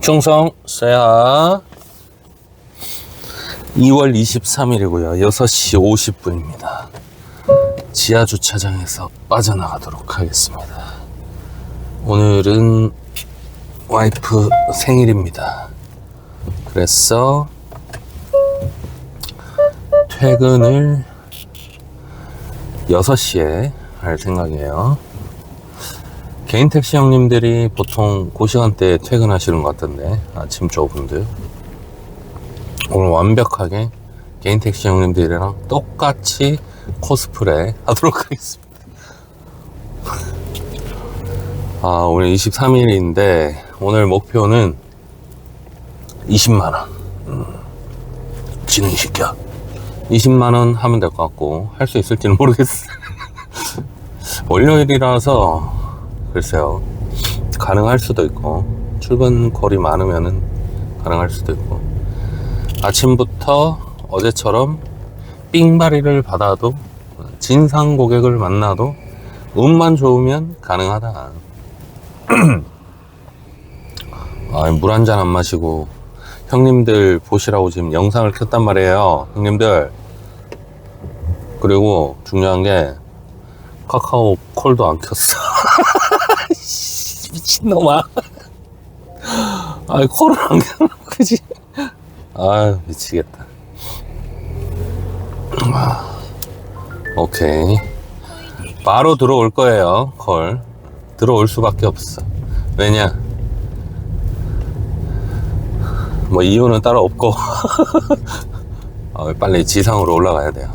충성 쎄야 2월 23일이고요 6시 50분입니다 지하주차장에서 빠져나가도록 하겠습니다. 오늘은 와이프 생일입니다. 그래서 퇴근을 6시에 할 생각이에요. 개인 택시 형님들이 보통 그 시간대에 퇴근하시는 것 같던데, 아침 쪽분들. 오늘 완벽하게 개인 택시 형님들이랑 똑같이 코스프레 하도록 하겠습니다. 오늘 23일인데 오늘 목표는 20만원 진행시켜 20만원 하면 될 것 같고, 할 수 있을지는 모르겠어요. 월요일이라서 글쎄요, 가능할 수도 있고, 출근 거리 많으면은 가능할 수도 있고, 아침부터 어제처럼 삥바리를 받아도, 진상 고객을 만나도 운만 좋으면 가능하다. 물 한 잔 안 마시고 형님들 보시라고 지금 영상을 켰단 말이에요, 형님들. 그리고 중요한 게 카카오 콜도 안 켰어. 미친놈아. 콜을 안 켜놓고, 그지? 미치겠다. 오케이. 바로 들어올 거예요, 콜. 들어올 수밖에 없어. 왜냐? 뭐 이유는 따로 없고. 빨리 지상으로 올라가야 돼요.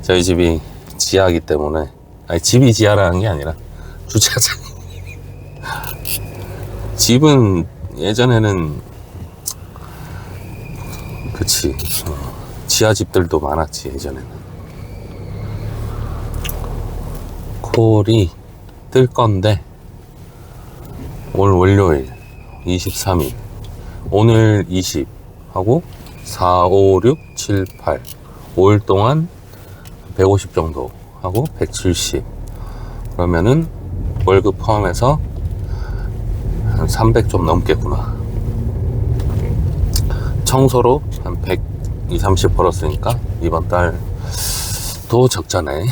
저희 집이 지하이기 때문에. 집이 지하라는 게 아니라 주차장. 집은 예전에는 그치, 지하 집들도 많았지 예전에는. 콜이 뜰 건데, 오늘 월요일 23일, 오늘 20 하고 4, 5, 6, 7, 8 5일 동안 150 정도 하고 170, 그러면은 월급 포함해서 한 300 좀 넘겠구나. 청소로 한 120, 30 벌었으니까 이번 달도 적자네.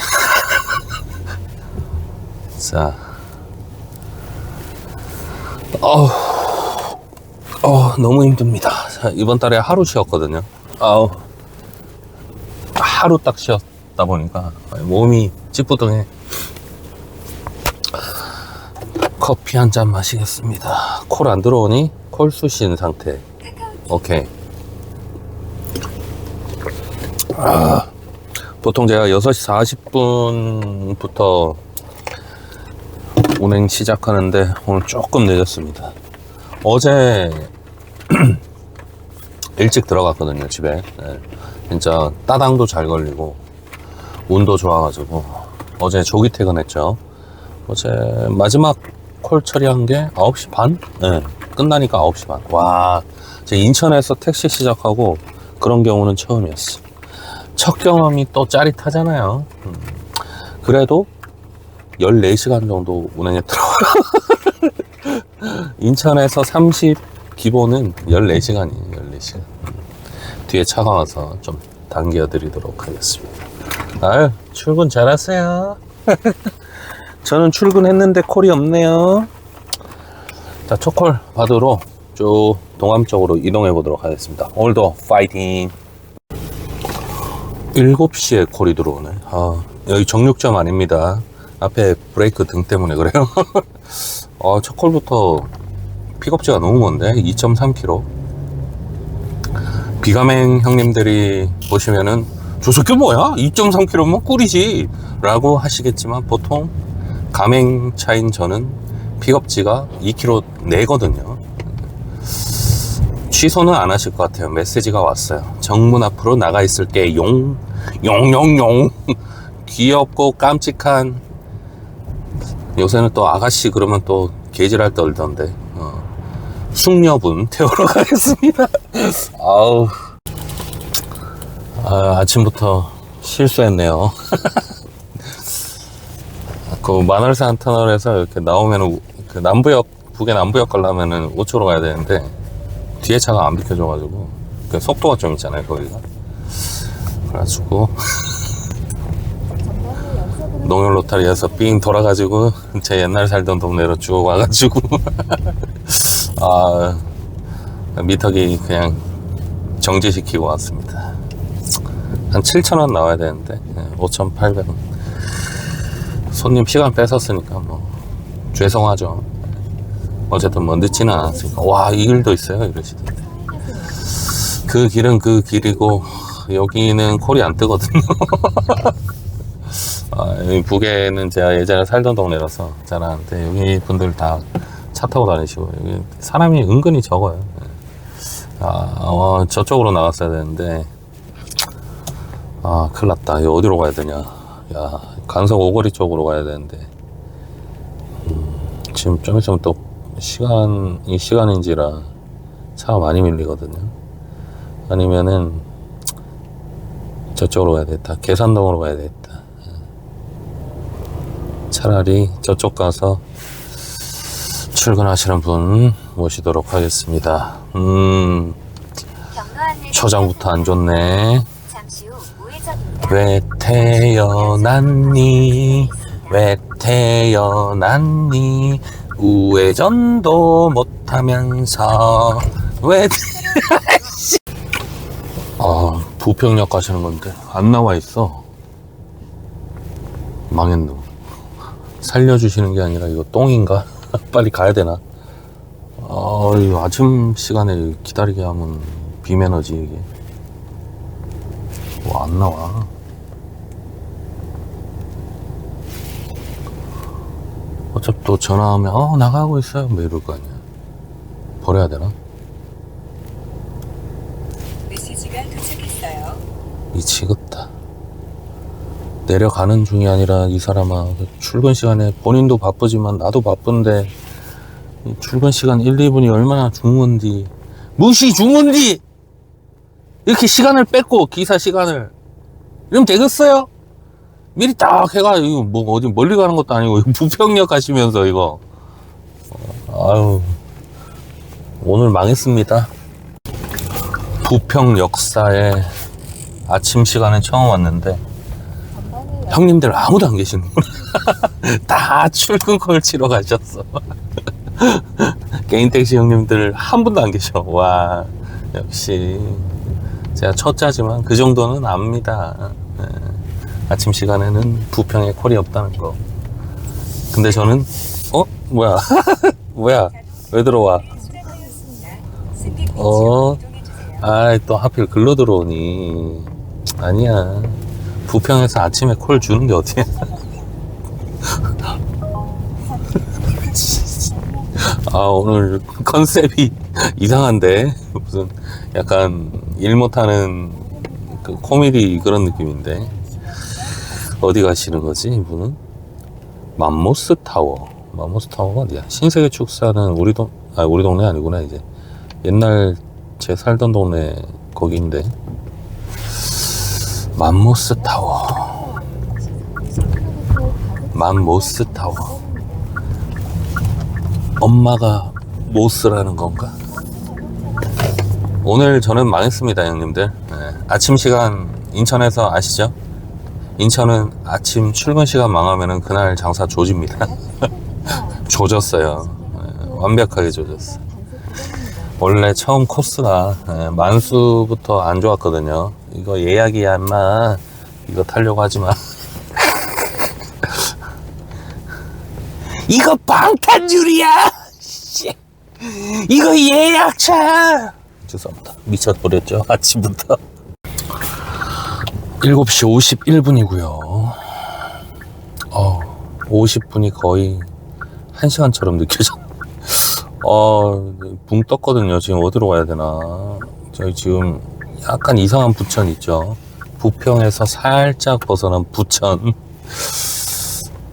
자, 너무 힘듭니다. 자, 이번 달에 하루 쉬었거든요. 하루 딱 쉬었다 보니까 몸이 찌뿌둥해. 커피 한 잔 마시겠습니다. 콜 안 들어오니 콜 쑤신 상태. 오케이. 보통 제가 6시 40분부터 운행 시작하는데 오늘 조금 늦었습니다. 어제 일찍 들어갔거든요, 집에. 네. 진짜 따당도 잘 걸리고 운도 좋아가지고 어제 조기 퇴근했죠. 어제 마지막 콜 처리한 게 9시 반? 네. 끝나니까 9시 반. 와, 제가 인천에서 택시 시작하고 그런 경우는 처음이었어. 첫 경험이 또 짜릿하잖아요. 그래도 14시간 정도 운행했더라고요. 인천에서 30 기본은 14시간이에요, 14시간. 뒤에 차가 와서 좀 당겨드리도록 하겠습니다. 출근 잘하세요. 저는 출근했는데 콜이 없네요. 자, 첫 콜 받으러 쭉 동암 쪽으로 이동해 보도록 하겠습니다. 오늘도 파이팅! 7시에 콜이 들어오네. 여기 정육점 아닙니다. 앞에 브레이크 등 때문에 그래요. 첫 콜부터 픽업지가 너무 먼데 2.3km. 비가맹 형님들이 보시면은 저 새끼 뭐야? 2.3km면 꿀이지 라고 하시겠지만, 보통 가맹차인 저는 픽업지가 2km 내거든요. 취소는 안 하실 것 같아요. 메시지가 왔어요. 정문 앞으로 나가 있을게. 용용용. 귀엽고 깜찍한, 요새는 또 아가씨 그러면 또 개질할 떨던데, 숙녀분 태우러 가겠습니다. 아침부터 실수했네요. 그 만월산 터널에서 이렇게 나오면 그 남부역 북에 남부역 가려면은 우초로 가야 되는데 뒤에 차가 안 비켜줘가지고 그 속도가 좀 있잖아요 거기가. 그래가지고 농협 로타리에서 삥 돌아가지고 제 옛날 살던 동네로 쭉 와가지고 아 미터기 그냥 정지시키고 왔습니다. 한 7,000원 나와야 되는데 5,800원. 손님 시간 뺏었으니까 뭐 죄송하죠. 어쨌든 뭐 늦지는 않았으니까. 와, 이 길도 있어요 이러시던데. 그 길은 그 길이고 여기는 콜이 안 뜨거든요. 아, 여기 북에는 제가 예전에 살던 동네라서 잘 아는데 여기 분들 다 차 타고 다니시고 여기 사람이 은근히 적어요. 저쪽으로 나갔어야 되는데 큰일 났다. 이거 어디로 가야 되냐. 야, 간석 오거리 쪽으로 가야 되는데 지금 좀 있으면 또 시간인지라 차가 많이 밀리거든요. 아니면은 저쪽으로 가야 되겠다. 계산동으로 가야 되겠다. 차라리 저쪽 가서 출근하시는 분 모시도록 하겠습니다. 초장부터 안 좋네. 왜 태어났니? 왜 태어났니? 우회전도 못하면서 왜 부평역 가시는 건데 안 나와 있어. 망했노. 살려주시는 게 아니라 이거 똥인가? 빨리 가야 되나? 이거 아침 시간에 기다리게 하면 비매너지 이게. 뭐 안 나와. 어차피 또 전화하면 나가고 있어요 뭐 이럴 거 아니야. 버려야 되나? 메시지가 도착했어요. 미치겠다. 내려가는 중이 아니라 이 사람아, 출근 시간에 본인도 바쁘지만 나도 바쁜데 출근 시간 1, 2분이 얼마나 중요한디. 무시 중요한디. 이렇게 시간을 뺏고 기사 시간을 이러면 되겠어요? 미리 딱 해가지고 뭐 어디 멀리 가는 것도 아니고 부평역 가시면서 이거 아유 오늘 망했습니다. 부평 역사에 아침 시간에 처음 왔는데 형님들 아무도 안 계시는구나. 다 출근 콜 치러 가셨어. 개인 택시 형님들 한 분도 안 계셔. 와, 역시 제가 첫자지만 그 정도는 압니다. 아침 시간에는 부평에 콜이 없다는 거. 근데 저는 뭐야 뭐야 왜 들어와? 또 하필 글로 들어오니. 아니야, 부평에서 아침에 콜 주는 게 어디야. 오늘 컨셉이 이상한데 무슨 약간 일 못하는 그 코미디 그런 느낌인데. 어디 가시는 거지 이분은? 맘모스 타워. 맘모스 타워가 어디야? 신세계 축사는 우리 동네 아니구나. 이제 옛날 제 살던 동네 거기인데. 맘모스 타워. 맘모스 타워. 엄마가 모스라는 건가? 오늘 저는 망했습니다 형님들. 아침 시간 인천에서 아시죠? 인천은 아침 출근 시간 망하면은 그날 장사 조집니다. 조졌어요. 완벽하게 조졌어. 원래 처음 코스가 만수부터 안 좋았거든요. 이거 예약이야 인마. 이거 타려고 하지마. 이거 방탄유리야. 이거 예약차. 죄송합니다. 미쳐버렸죠 아침부터. 7시 51분이고요 50분이 거의 1시간처럼 느껴져. 붕 떴거든요. 지금 어디로 가야 되나. 저희 지금 약간 이상한 부천 있죠. 부평에서 살짝 벗어난 부천.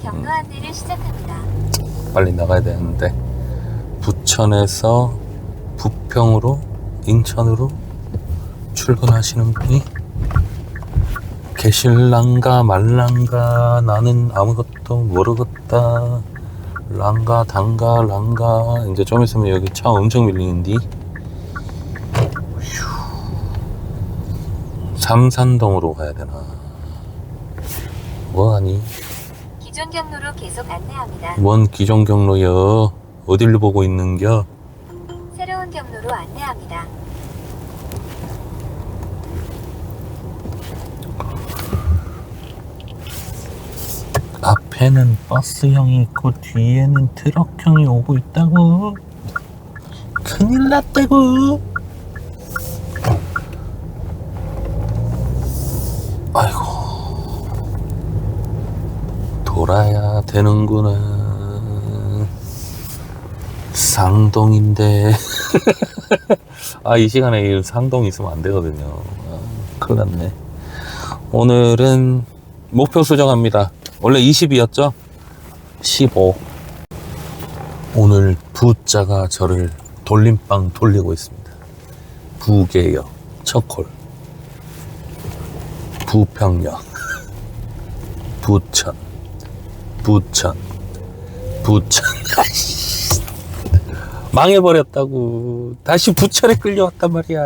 경로 안내를 시작합니다. 빨리 나가야 되는데 부천에서 부평으로 인천으로 출근하시는 분이 계실랑가 말랑가 나는 아무것도 모르겠다. 랑가 단가 랑가. 이제 좀 있으면 여기 차 엄청 밀리는디. 삼산동으로 가야 되나? 뭐하니? 기존 경로로 계속 안내합니다. 뭔 기존 경로여? 어딜 보고 있는겨? 새로운 경로로 안내합니다. 앞에는 버스형이 있고 뒤에는 트럭형이 오고 있다고. 큰일 났다고. 아이고, 돌아야 되는구나. 상동인데. 아, 이 시간에 이 상동 있으면 안 되거든요. 아, 큰일 났네. 오늘은 목표 수정합니다. 원래 20이었죠? 15. 오늘 부자가 저를 돌림빵 돌리고 있습니다. 부계역, 척콜, 부평역, 부천, 부천. 망해버렸다고. 다시 부천에 끌려왔단 말이야.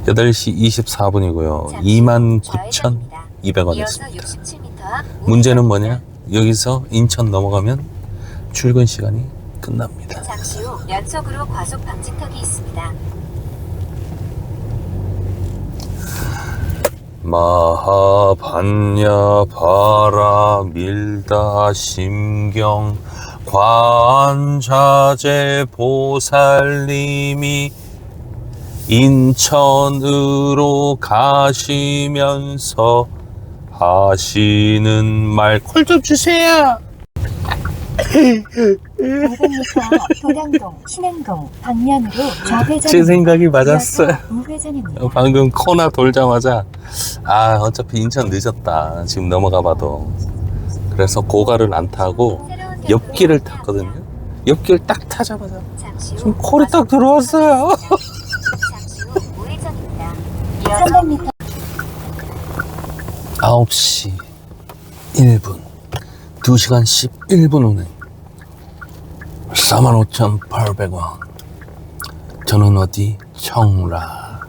8시 24분이고요. 29,200원 이어서 했습니다. 67m 앞 문제는 뭐냐? 여기서 인천 넘어가면 출근 시간이 끝납니다. 잠시 후 연속으로 과속 방지턱이 있습니다. 마하반야 바라 밀다 심경 관자재 보살님이 인천으로 가시면서 하시는 말 콜 좀 주세요. 500m 도량동, 신행동 방면으로 좌회전. 제 생각이 맞았어요. 우회전입니다. 방금 코나 돌자마자 아 어차피 인천 늦었다 지금 넘어가봐도. 그래서 고가를 안 타고 새로운 옆길을 경로로 탔거든요. 옆길 딱 타자마자 잠시 후 지금 콜이 딱 들어왔어요. 잠시 후 우회전입니다. 300m 9시 1분 2시간 11분 운행 45,800원. 저는 어디? 청라.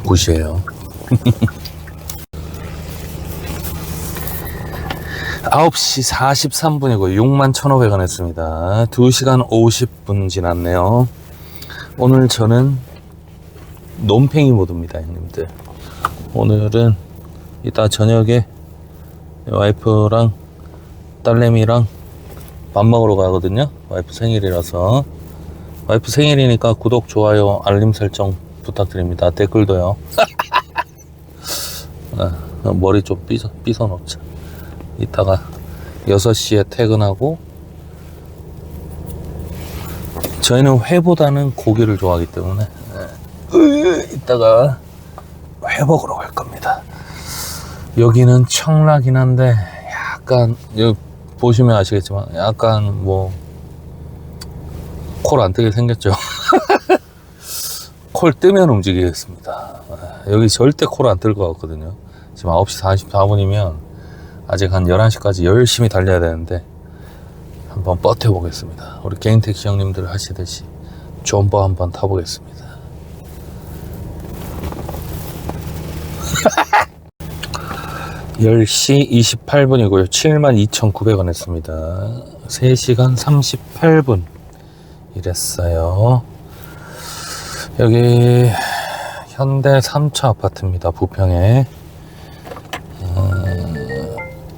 굿이에요. 9시 43분이고 61,500원 했습니다. 2시간 50분 지났네요. 오늘 저는 논팽이 모드입니다, 형님들. 오늘은 이따 저녁에 와이프랑 딸내미랑 밥 먹으러 가거든요. 와이프 생일이라서. 와이프 생일이니까 구독, 좋아요, 알림 설정 부탁드립니다. 댓글도요. 머리 좀 삐서 놓자. 이따가 6시에 퇴근하고, 저희는 회보다는 고기를 좋아하기 때문에 이따가 회 먹으러 갈 겁니다. 여기는 청라긴 한데 약간 여기 보시면 아시겠지만 약간 뭐 콜 안 뜨게 생겼죠. 콜 뜨면 움직이겠습니다. 여기 절대 콜 안 뜰 것 같거든요. 지금 9시 44분이면 아직 한 11시까지 열심히 달려야 되는데 한번 버텨보겠습니다. 우리 개인 택시 형님들 하시듯이 존버 한번 타보겠습니다. (10시 28분이고요) 72,900원 했습니다. 3시간 38분 일했어요. 여기 현대 3차 아파트입니다. 부평에.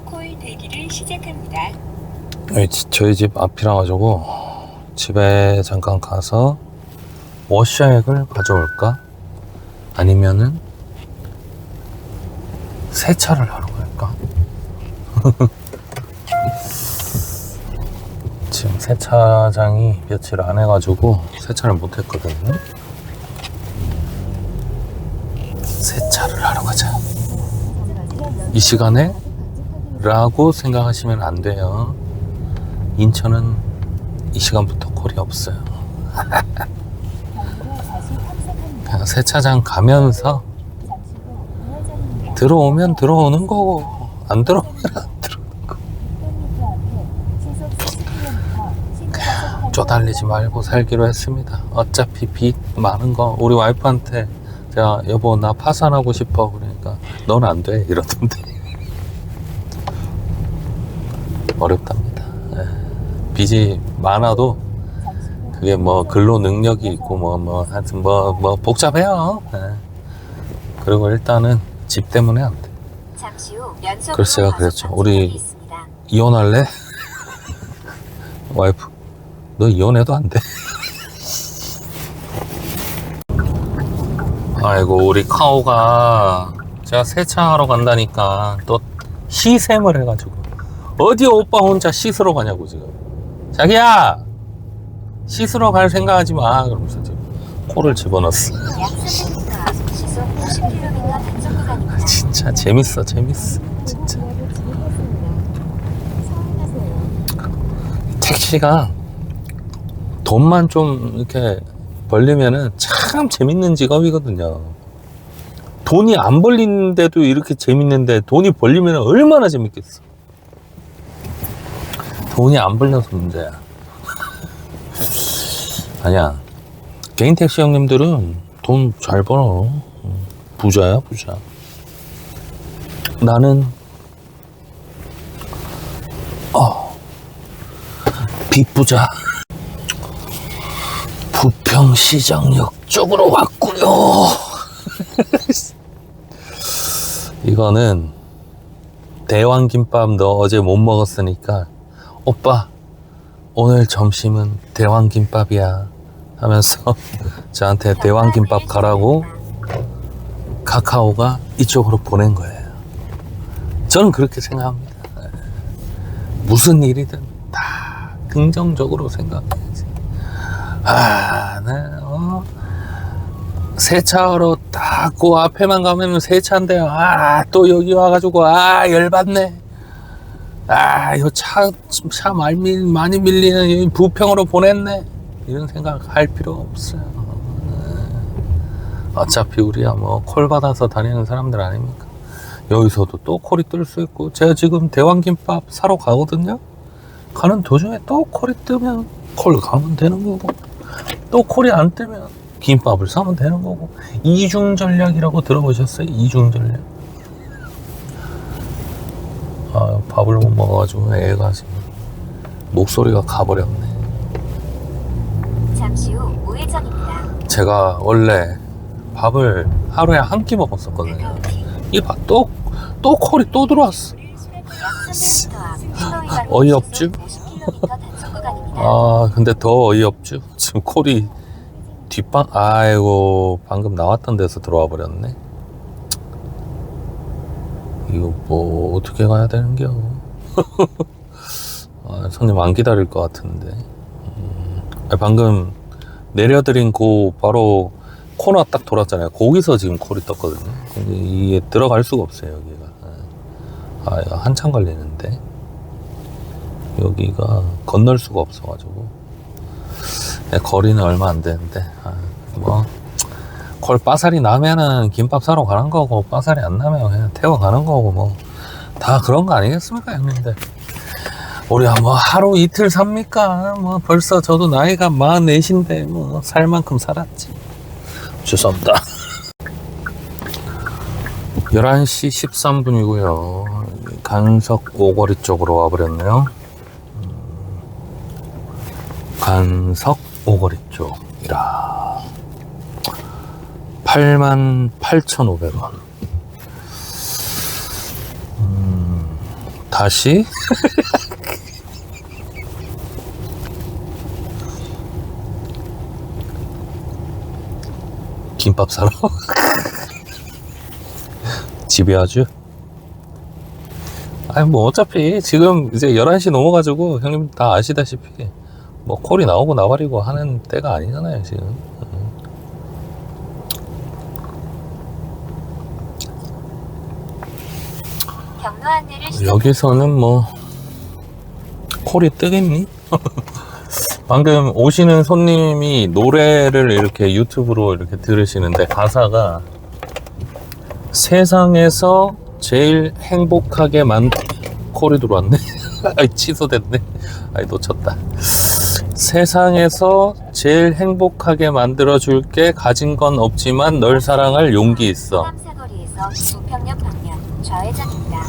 콜 대기를 시작합니다. 저희 집 앞이라 가지고 집에 잠깐 가서 워셔액을 가져올까? 아니면은 세차를 하러 갈까? 지금 세차장이 며칠 안 해가지고 세차를 못 했거든요. 세차를 하러 가자. 이 시간에? 라고 생각하시면 안 돼요. 인천은 이 시간부터 콜이 없어요. 그냥 세차장 가면서 들어오면 들어오는 거고 안 들어오면 안 들어오는 거. 쪼달리지 말고 살기로 했습니다. 어차피 빚 많은 거 우리 와이프한테 제가 여보 나 파산하고 싶어 그러니까 넌 안 돼 이러던데. 어렵답니다. 예. 빚이 많아도 그게 뭐 근로 능력이 있고 하여튼 뭐 복잡해요. 예. 그리고 일단은 집 때문에 안 돼. 잠시 후 연속으로 그래서 제가 과속 그랬죠. 방지턱이 우리 있습니다. 이혼할래? 와이프 너 이혼해도 안 돼. 아이고 우리 카오가 제가 세차하러 간다니까 또 시샘을 해가지고 어디 오빠 혼자 씻으러 가냐고 지금. 자기야 씻으러 갈 생각하지 마 그러면서 지금 코를 집어넣었어. 약 300m 앞 시속 50km 단속 구간입니다. 진짜 재밌어 재밌어 진짜. 택시가 돈만 좀 이렇게 벌리면은 참 재밌는 직업이거든요. 돈이 안 벌리는데도 이렇게 재밌는데 돈이 벌리면 얼마나 재밌겠어. 돈이 안 벌려서 문제야. 아니야. 개인 택시 형님들은 돈 잘 벌어. 부자야, 부자. 나는, 빚부자. 부평시장역 쪽으로 왔구요. 이거는 대왕김밥 너 어제 못 먹었으니까 오빠 오늘 점심은 대왕김밥이야 하면서 저한테 대왕김밥 가라고 카카오가 이쪽으로 보낸 거예요. 저는 그렇게 생각합니다. 무슨 일이든 다 긍정적으로 생각해야지. 세차하러 딱 그 앞에만 가면 세차인데요. 또 여기 와가지고 열받네. 이거 차 많이 밀리는 여기 부평으로 보냈네. 이런 생각 할 필요 없어요. 어차피 우리야 뭐 콜 받아서 다니는 사람들 아닙니까? 여기서도 또 콜이 뜰 수 있고 제가 지금 대왕김밥 사러 가거든요. 가는 도중에 또 콜이 뜨면 콜 가면 되는 거고 또 콜이 안 뜨면 김밥을 사면 되는 거고. 이중 전략이라고 들어보셨어요? 이중 전략. 밥을 못 먹어가지고 애가 지금 목소리가 가버렸네. 잠시 후 우회전입니다. 제가 원래 밥을 하루에 한 끼 먹었었거든요. 이 밥 또 콜이 또 들어왔어. 약 300m 앞 신호 위반 어이없죠? 50km 단속 구간입니다. 근데 더 어이없죠. 지금 콜이 아이고 방금 나왔던 데서 들어와 버렸네. 이거 뭐 어떻게 가야 되는겨. 손님 안 기다릴 것 같은데. 방금 내려드린 바로 코너 딱 돌았잖아요. 거기서 지금 콜이 떴거든요. 이게 들어갈 수가 없어요 여기가. 이거 한참 걸리는데 여기가 건널 수가 없어가지고. 거리는 얼마 안 되는데 콜 빠살이 나면은 김밥 사러 가는 거고 빠살이 안 나면 그냥 태워 가는 거고 뭐 다 그런 거 아니겠습니까 형님들. 우리가 뭐 하루 이틀 삽니까? 뭐 벌써 저도 나이가 44인데 뭐 살 만큼 살았지. 죄송합니다. 11시 13분이고요 간석 오거리 쪽으로 와버렸네요. 간석 오거리 쪽이라 88,500원. 다시 김밥 사러 집에 아주. 뭐 어차피 지금 이제 11시 넘어가지고 형님 다 아시다시피 뭐 콜이 나오고 나발이고 하는 때가 아니잖아요 지금. 경로 안내를 시작. 여기서는 뭐 콜이 뜨겠니? 방금 오시는 손님이 노래를 이렇게 유튜브로 이렇게 들으시는데 가사가 세상에서 제일 행복하게 콜이 들어왔네. 아이, 취소됐네. 아이, 놓쳤다. 세상에서 제일 행복하게 만들어줄게. 가진 건 없지만 널 사랑할 용기 있어. 사거리에서 우평역 방면 좌회전입니다.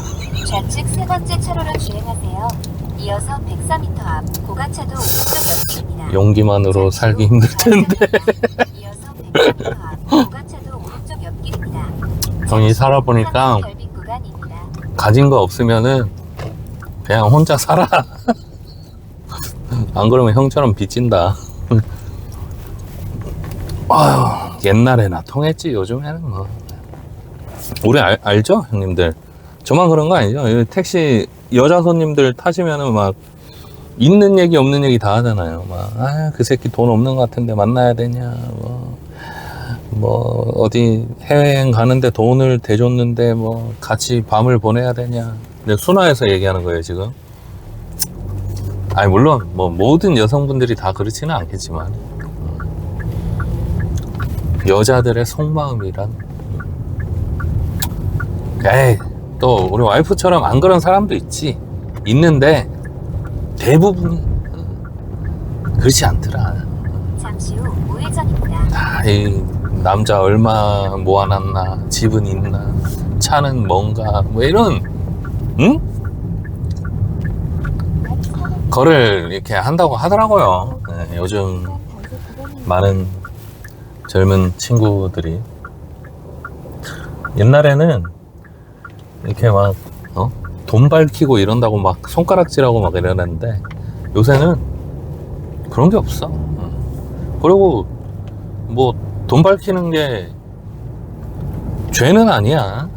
좌측 세 번째 차로를 주행하세요. 이어서 104m 앞 고가차도 오른쪽 옆입니다. 용기만으로 살기 힘들 텐데. 이어서 104m 앞 고가차도 오른쪽 옆길입니다. 형이 살아보니까 결빙 구간입니다. 가진 거 없으면은 그냥 혼자 살아. 안 그러면 형처럼 빚진다. 아유, 옛날에나 통했지. 요즘에는 뭐. 우리 알죠? 형님들. 저만 그런 거 아니죠? 이 택시 여자 손님들 타시면은 막 있는 얘기 없는 얘기 다 하잖아요. 막, 아, 그 새끼 돈 없는 것 같은데 만나야 되냐. 뭐 어디 해외여행 가는데 돈을 대줬는데 뭐 같이 밤을 보내야 되냐. 근데 순화해서 얘기하는 거예요, 지금. 아니, 물론 뭐 모든 여성분들이 다 그렇지는 않겠지만 여자들의 속마음이란, 에이, 또 우리 와이프처럼 안 그런 사람도 있는데 대부분이 그렇지 않더라. 잠시 후 우회전입니다. 다 이 남자 얼마 모아놨나, 집은 있나, 차는 뭔가, 뭐 이런, 응? 거를 이렇게 한다고 하더라고요. 네, 요즘 많은 젊은 친구들이. 옛날에는 이렇게 막, 돈 밝히고 이런다고 막 손가락질하고 막 이러는데 요새는 그런 게 없어. 그리고 뭐 돈 밝히는 게 죄는 아니야.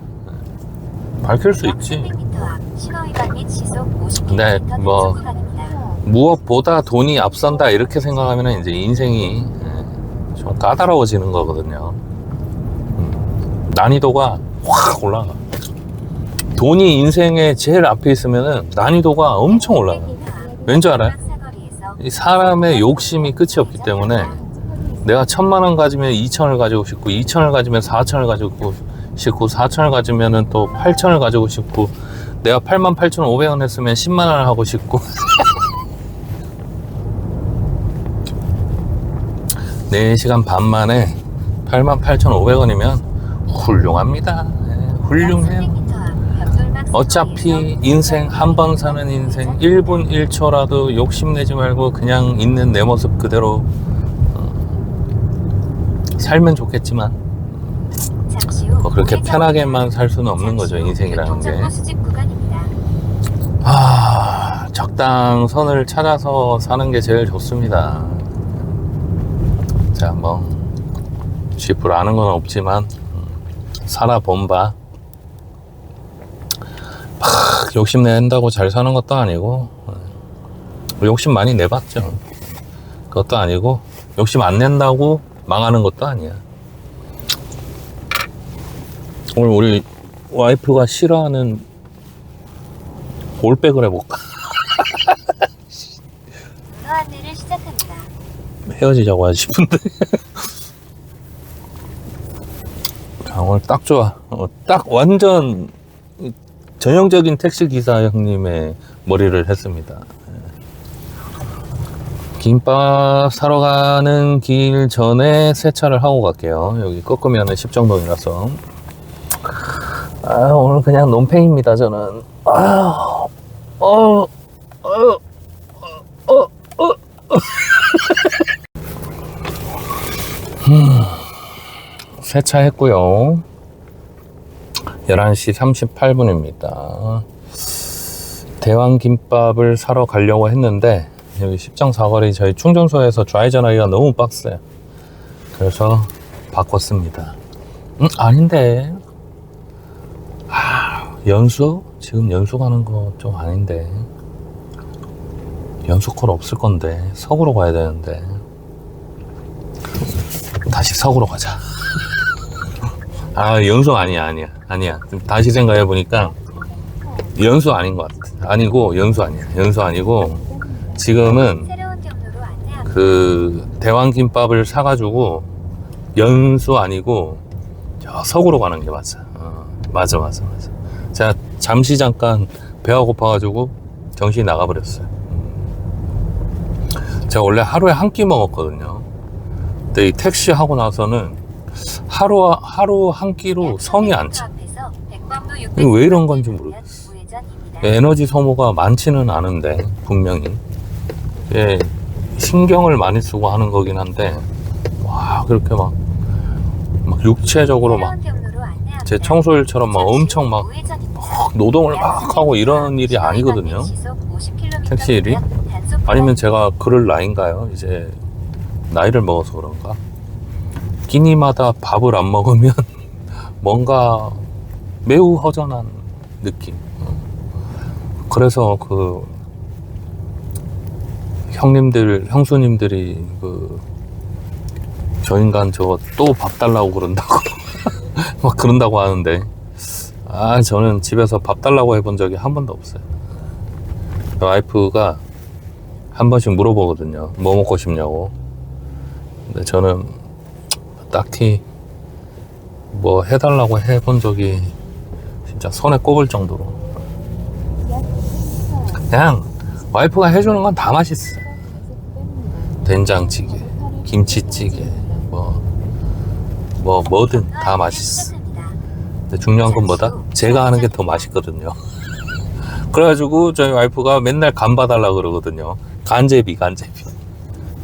밝힐 수 있지. 300m 앞 신호 위반 및 시속 50km 근데 뭐 구간입니다. 무엇보다 돈이 앞선다 이렇게 생각하면 이제 인생이 좀 까다로워지는 거거든요. 난이도가 확 올라가. 돈이 인생에 제일 앞에 있으면은 난이도가 엄청 올라가. 왠지 알아요? 이 사람의 욕심이 끝이 없기 때문에 내가 1000만원 가지면 2000을 가지고 싶고, 2000을 가지면 4000을 가지고 싶고, 4000을 가지면은 또 8000을 가지고 싶고, 내가 88,500원 했으면 10만원을 하고 싶고. 4시간 반 만에 88,500원이면 훌륭합니다. 훌륭해요. 어차피 인생 한 번 사는 인생 1분 1초라도 욕심내지 말고 그냥 있는 내 모습 그대로 살면 좋겠지만 뭐 그렇게 편하게만 살 수는 없는 거죠, 인생이라는 게. 적당선을 찾아서 사는 게 제일 좋습니다. 자, 뭐 쥐뿔 아는 건 없지만 살아본 바 막 욕심낸다고 잘 사는 것도 아니고, 욕심 많이 내봤죠. 그것도 아니고, 욕심 안 낸다고 망하는 것도 아니야. 오늘 우리 와이프가 싫어하는 올백을 해볼까? 문화 안내를 시작합니다. 헤어지자고 하지 싶은데. 자, 오늘 딱 좋아. 딱 완전 전형적인 택시기사 형님의 머리를 했습니다. 김밥 사러 가는 길 전에 세차를 하고 갈게요. 여기 꺾으면 십정동이라서. 오늘 그냥 논팽입니다, 저는. 세차했고요. 11시 38분입니다. 대왕김밥을 사러 가려고 했는데 여기 십정 사거리 저희 충전소에서 좌회전하기가 너무 빡세요. 그래서 바꿨습니다. 아닌데. 연수? 지금 연수 가는 거 좀 아닌데. 연수콜 없을 건데 서구로 가야 되는데. 다시 서구로 가자. 연수 아니야. 다시 생각해보니까 연수 아닌 것 같아. 아니고 연수 아니야. 연수 아니고 지금은 그 대왕김밥을 사가지고 연수 아니고 저 서구로 가는 게 맞아. 맞아. 제가 잠시 잠깐 배가 고파가지고 정신이 나가버렸어요. 제가 원래 하루에 한 끼 먹었거든요. 근데 이 택시 하고 나서는 하루 한 끼로 성이 안 차. 이거 왜 이런 건지 모르겠어. 에너지 소모가 많지는 않은데 분명히 예, 신경을 많이 쓰고 하는 거긴 한데 와 그렇게 막 육체적으로 막 제 청소일처럼 막 엄청 막 노동을 막 하고 이런 일이 아니거든요. 택시 일이. 아니면 제가 그럴 나이인가요? 이제 나이를 먹어서 그런가? 끼니마다 밥을 안 먹으면 뭔가 매우 허전한 느낌. 그래서 그 형수님들이 저 인간 저거 또 밥 달라고 그런다고 막 그런다고 하는데 저는 집에서 밥 달라고 해본 적이 한 번도 없어요. 와이프가 한 번씩 물어보거든요. 뭐 먹고 싶냐고. 근데 저는 딱히 뭐 해달라고 해본 적이 진짜 손에 꼽을 정도로 그냥 와이프가 해주는 건 다 맛있어. 된장찌개, 김치찌개, 뭐든 다 맛있어. 근데 중요한 건 뭐다? 제가 하는 게 더 맛있거든요. 그래가지고 저희 와이프가 맨날 간 봐달라 그러거든요. 간제비.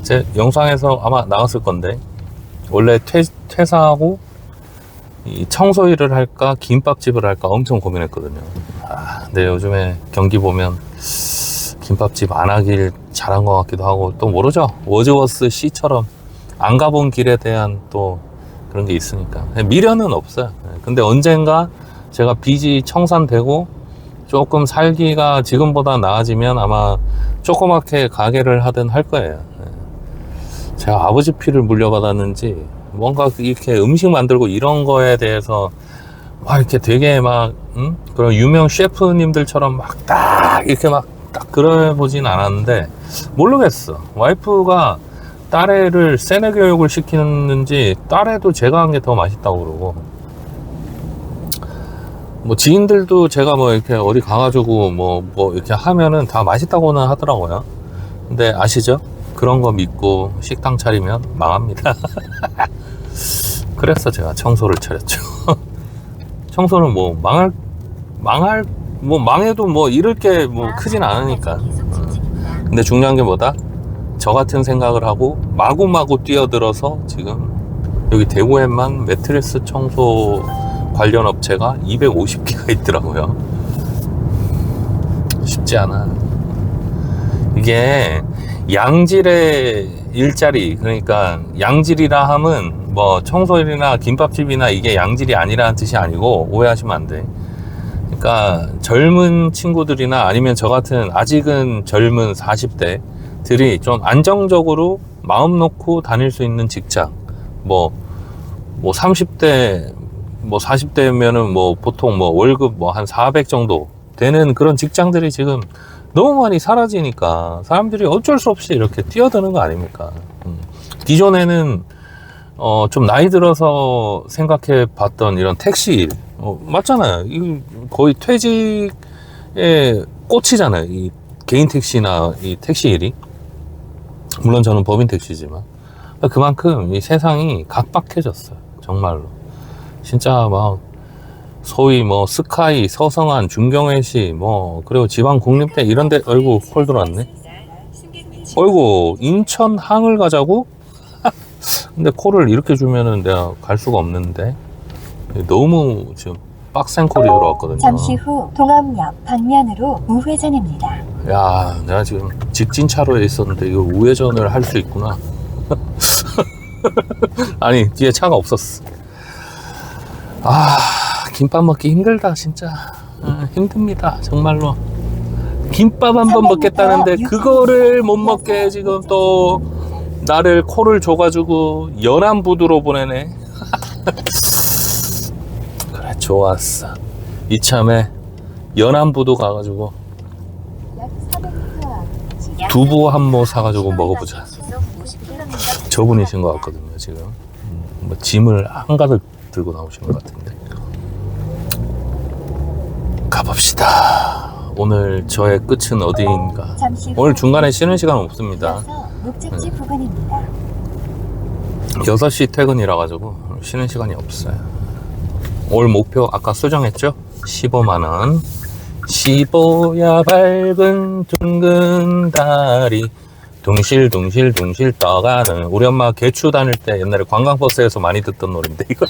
제 영상에서 아마 나왔을 건데 원래 퇴사하고 이 청소 일을 할까 김밥집을 할까 엄청 고민했거든요. 근데 요즘에 경기 보면 김밥집 안 하길 잘한 것 같기도 하고 또 모르죠. 워즈워스 C처럼 안 가본 길에 대한 또 그런 게 있으니까 미련은 없어요. 근데 언젠가 제가 빚이 청산되고 조금 살기가 지금보다 나아지면 아마 조그맣게 가게를 하든 할 거예요. 제가 아버지 피를 물려받았는지 뭔가 이렇게 음식 만들고 이런 거에 대해서 막 이렇게 되게 막 그런 유명 셰프님들처럼 막 딱 이렇게 막 딱 그래 보진 않았는데 모르겠어. 와이프가 딸애를 세뇌 교육을 시키는지 딸애도 제가 한 게 더 맛있다고 그러고 뭐 지인들도 제가 뭐 이렇게 어디 가가지고 뭐 이렇게 하면은 다 맛있다고는 하더라고요. 근데 아시죠? 그런 거 믿고 식당 차리면 망합니다. 그래서 제가 청소를 차렸죠. 청소는 뭐 망해도 뭐 잃을 게 뭐 크진 않으니까. 근데 중요한 게 뭐다? 저 같은 생각을 하고 마구마구 뛰어들어서 지금 여기 대구에만 매트리스 청소 관련 업체가 250개가 있더라고요. 쉽지 않아. 이게 양질의 일자리, 그러니까 양질이라 함은 뭐 청소일이나 김밥집이나 이게 양질이 아니라는 뜻이 아니고 오해하시면 안 돼. 그러니까 젊은 친구들이나 아니면 저 같은 아직은 젊은 40대들이 좀 안정적으로 마음 놓고 다닐 수 있는 직장, 뭐 30대, 뭐 40대면은 뭐 보통 뭐 월급 뭐 한 400 정도 되는 그런 직장들이 지금 너무 많이 사라지니까 사람들이 어쩔 수 없이 이렇게 뛰어드는 거 아닙니까? 기존에는 좀 나이 들어서 생각해 봤던 이런 택시 일, 맞잖아요. 이거 거의 퇴직의 꽃이잖아요. 이 개인 택시나 이 택시 일이. 물론 저는 법인 택시지만. 그만큼 이 세상이 각박해졌어요. 정말로. 진짜 막 소위 뭐 스카이, 서성한, 중경외시 그리고 지방 국립대 이런데 어이구 콜 들어왔네. 어이구 인천 항을 가자고? 근데 콜을 이렇게 주면은 내가 갈 수가 없는데 너무 지금 빡센 콜이 들어왔거든요. 잠시 후 동암역 방면으로 우회전입니다. 야, 내가 지금 직진 차로에 있었는데 이거 우회전을 할 수 있구나. 아니 뒤에 차가 없었어. 김밥 먹기 힘들다 진짜. 힘듭니다 정말로. 김밥 한 번 먹겠다는데 그거를 못 먹게 지금 또 나를 콜을 줘가지고 연안부두로 보내네. 그래 좋았어. 이참에 연안부두 가가지고 두부 한 모 사가지고 먹어보자. 저분이신 것 같거든요 지금. 뭐 짐을 한가득 들고 나오시는 것 같은데. 가봅시다. 오늘 저의 끝은 어디인가. 잠시 후 오늘 중간에 쉬는 시간 없습니다. 이어서 목적지 부근입니다. 6시 퇴근이라 가지고 쉬는 시간이 없어요. 올 목표 아까 수정했죠? 15만원. 15야 밝은 둥근 달이 둥실둥실둥실 떠가는. 우리 엄마 개추 다닐 때 옛날에 관광버스에서 많이 듣던 노래인데 이거.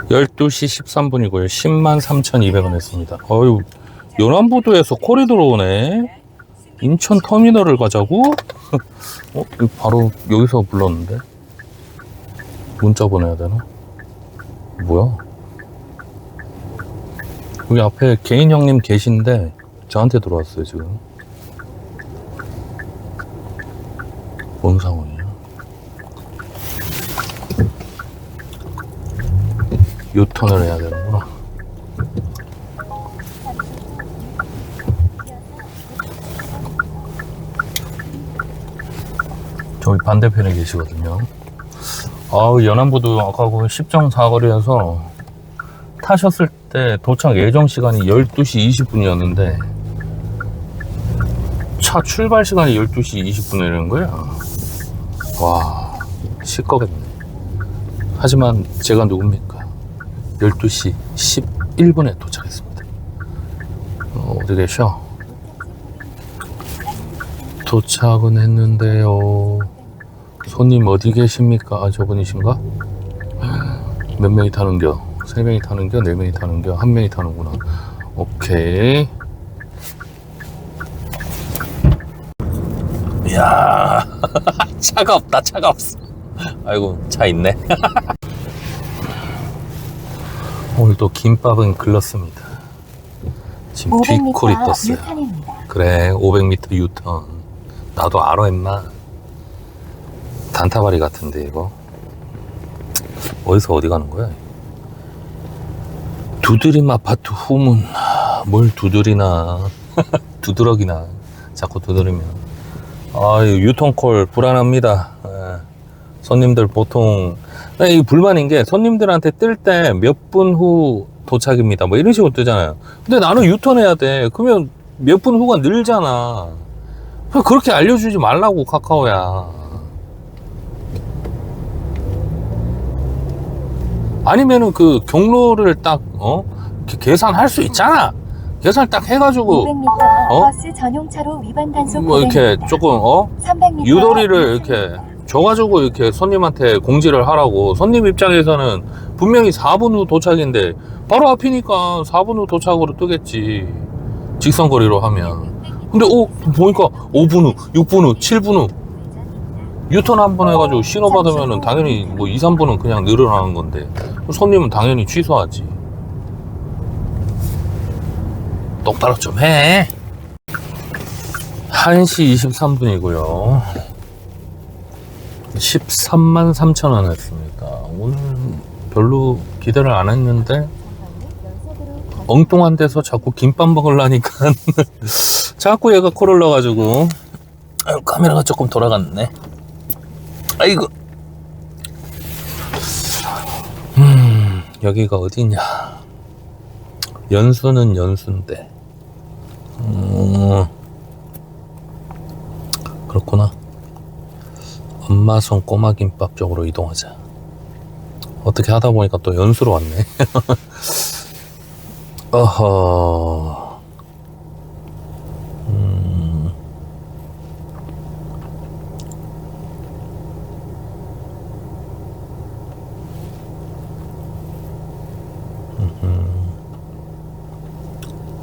(12시 13분이고요) 103,200원 했습니다. 어휴, 연안부두에서 콜이 들어오네. 인천 터미널을 가자고? 이거 바로 여기서 불렀는데 문자 보내야 되나? 뭐야? 여기 앞에 개인 형님 계신데 저한테 들어왔어요 지금. 뭔 상황이야? 유턴을 해야 되는구나. 저기 반대편에 계시거든요. 아우, 연안부두 아까고 10정 사거리에서 타셨을 때 도착 예정 시간이 12시 20분이었는데 차 출발 시간이 12시 20분이라는 거야. 와, 시꺼겠네. 하지만 제가 누굽니까? 12시 11분에 도착했습니다. 어디 계셔? 도착은 했는데요. 손님 어디 계십니까? 아, 저분이신가? 몇 명이 타는겨? 3명이 타는겨? 4명이 타는겨? 1명이 타는구나. 오케이. 이야, 차가 없다, 차가 없어. 아이고, 차 있네. 오늘 또 김밥은 글렀습니다. 지금 뒷콜이 500m 떴어요. 유턴입니다. 그래, 500m 유턴. 나도 알아, 임마. 단타바리 같은데, 이거. 어디서 어디 가는 거야? 두드림 아파트 후문. 뭘 두드리나. 두드러기나. 자꾸 두드리면. 아, 유턴콜 불안합니다. 손님들 보통. 이 불만인 게 손님들한테 뜰 때 몇 분 후 도착입니다. 뭐 이런 식으로 뜨잖아요. 근데 나는 유턴해야 돼. 그러면 몇 분 후가 늘잖아. 그렇게 알려주지 말라고, 카카오야. 아니면은 그 경로를 딱, 계산할 수 있잖아. 계산 딱 해가지고, 500m 버스 전용차로 위반 단속 뭐 이렇게 구간입니다. 조금, 300m 유도리를 유턴입니다. 이렇게 줘가지고 이렇게 손님한테 공지를 하라고. 손님 입장에서는 분명히 4분 후 도착인데, 바로 앞이니까 4분 후 도착으로 뜨겠지. 직선거리로 하면. 근데 보니까 5분 후, 6분 후, 7분 후 유턴 한 번 해가지고 신호 받으면은 당연히 뭐 2, 3분은 그냥 늘어나는 건데 손님은 당연히 취소하지. 똑바로 좀 해. 1시 23분이고요 133,300,000원 했습니다. 오늘 별로 기대를 안 했는데 엉뚱한 데서 자꾸 김밥 먹으려니까 자꾸 얘가 코를 넣어가지고. 아유, 카메라가 조금 돌아갔네. 아이고. 여기가 어디냐? 연수는 연수인데. 그렇구나. 엄마손 꼬마김밥 쪽으로 이동하자. 어떻게 하다 보니까 또 연수로 왔네. 어허.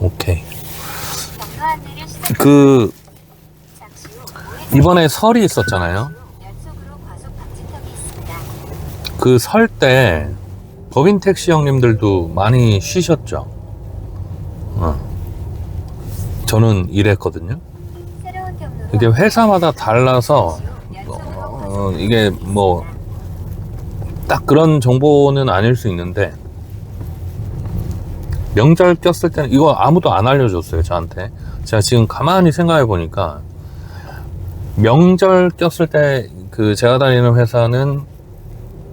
오케이. 경로 안내를 시작. 그 잠시 후 우회전 이번에 설이 있었잖아요. 연속으로 과속 방지턱이 있습니다. 그 설 때 법인 택시 형님들도 많이 쉬셨죠. 저는 일했거든요. 새로운 경로로 이게 회사마다 달라서 연속으로 이게 뭐 딱 그런 정보는 아닐 수 있는데 명절 꼈을 때는 이거 아무도 안 알려줬어요, 저한테. 제가 지금 가만히 생각해 보니까 명절 꼈을 때 그 제가 다니는 회사는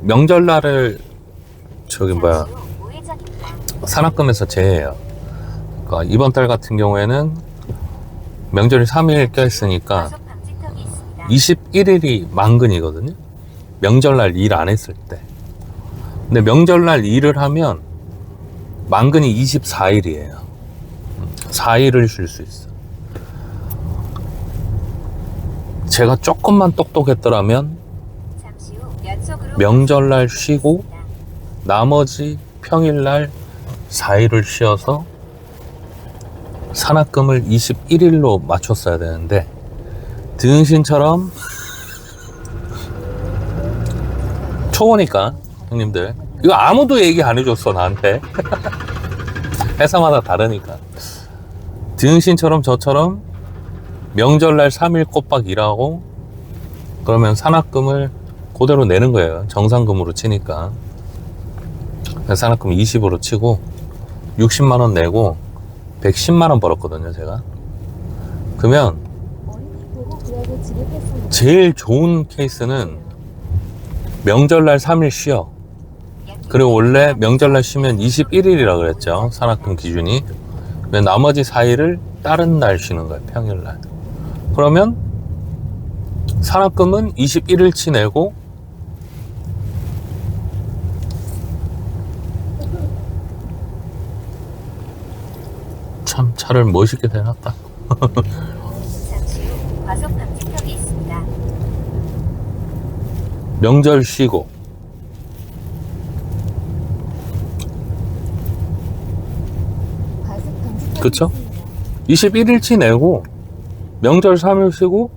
명절날을 저기 뭐야 잠시 후 우회전입니다. 산학금에서 제외해요. 그러니까 이번 달 같은 경우에는 명절이 3일 껴있으니까 과속 방지턱이 있습니다. 21일이 만근이거든요. 명절날 일 안 했을 때. 근데 명절날 일을 하면 만근이 24일이에요. 4일을 쉴 수 있어. 제가 조금만 똑똑했더라면 잠시 후 연속으로 명절날 쉬고 있습니다. 나머지 평일날 4일을 쉬어서 산학금을 21일로 맞췄어야 되는데 등신처럼 초보니까 형님들 이거 아무도 얘기 안 해줬어 나한테. 회사마다 다르니까 등신처럼 저처럼 명절날 3일 꼬박 일하고 그러면 산학금을 그대로 내는 거예요. 정상금으로 치니까 산학금 20으로 치고 60만원 내고 110만원 벌었거든요 제가. 그러면 제일 좋은 케이스는 명절날 3일 쉬어. 그리고 원래 명절날 쉬면 21일이라 그랬죠 산학금 기준이. 나머지 4일을 다른 날 쉬는 거예요 평일날. 그러면 산학금은 21일치 내고 참 차를 멋있게 대놨다. 잠시 후 과속 방지턱이 있습니다. 명절 쉬고 그쵸? 21일치 내고 명절 3일 쉬고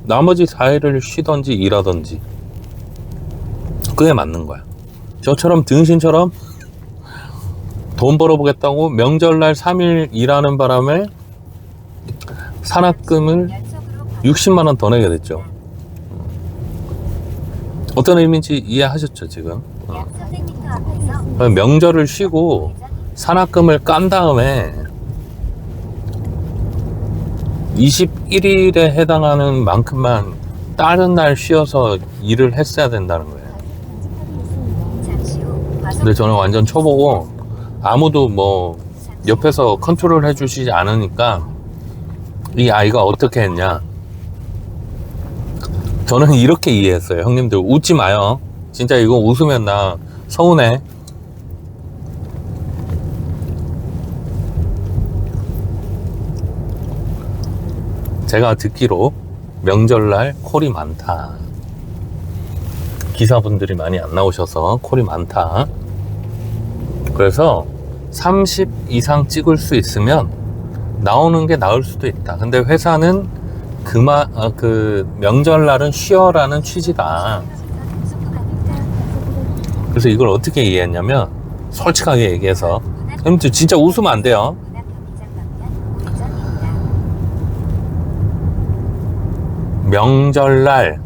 나머지 4일을 쉬던지 일하던지 그게 맞는 거야. 저처럼 등신처럼 돈 벌어보겠다고 명절날 3일 일하는 바람에 산학금을 연속으로 60만원 더 내게 됐죠. 어떤 의미인지 이해하셨죠 지금? 약 300m 앞에서 명절을 쉬고 산학금을 깐 다음에 21일에 해당하는 만큼만 다른 날 쉬어서 일을 했어야 된다는 거예요. 잠시 후 과속 근데 저는 완전 초보고 아무도 뭐 옆에서 컨트롤 해주시지 않으니까 이 아이가 어떻게 했냐. 저는 이렇게 이해했어요. 형님들 웃지 마요. 진짜 이거 웃으면 나 서운해. 제가 듣기로 명절날 콜이 많다. 기사분들이 많이 안 나오셔서 콜이 많다. 그래서 30 이상 찍을 수 있으면 나오는 게 나을 수도 있다. 근데 회사는 그 명절날은 쉬어라는 취지다. 그래서 이걸 어떻게 이해했냐면 솔직하게 얘기해서 형님들 진짜 웃으면 안 돼요. 명절날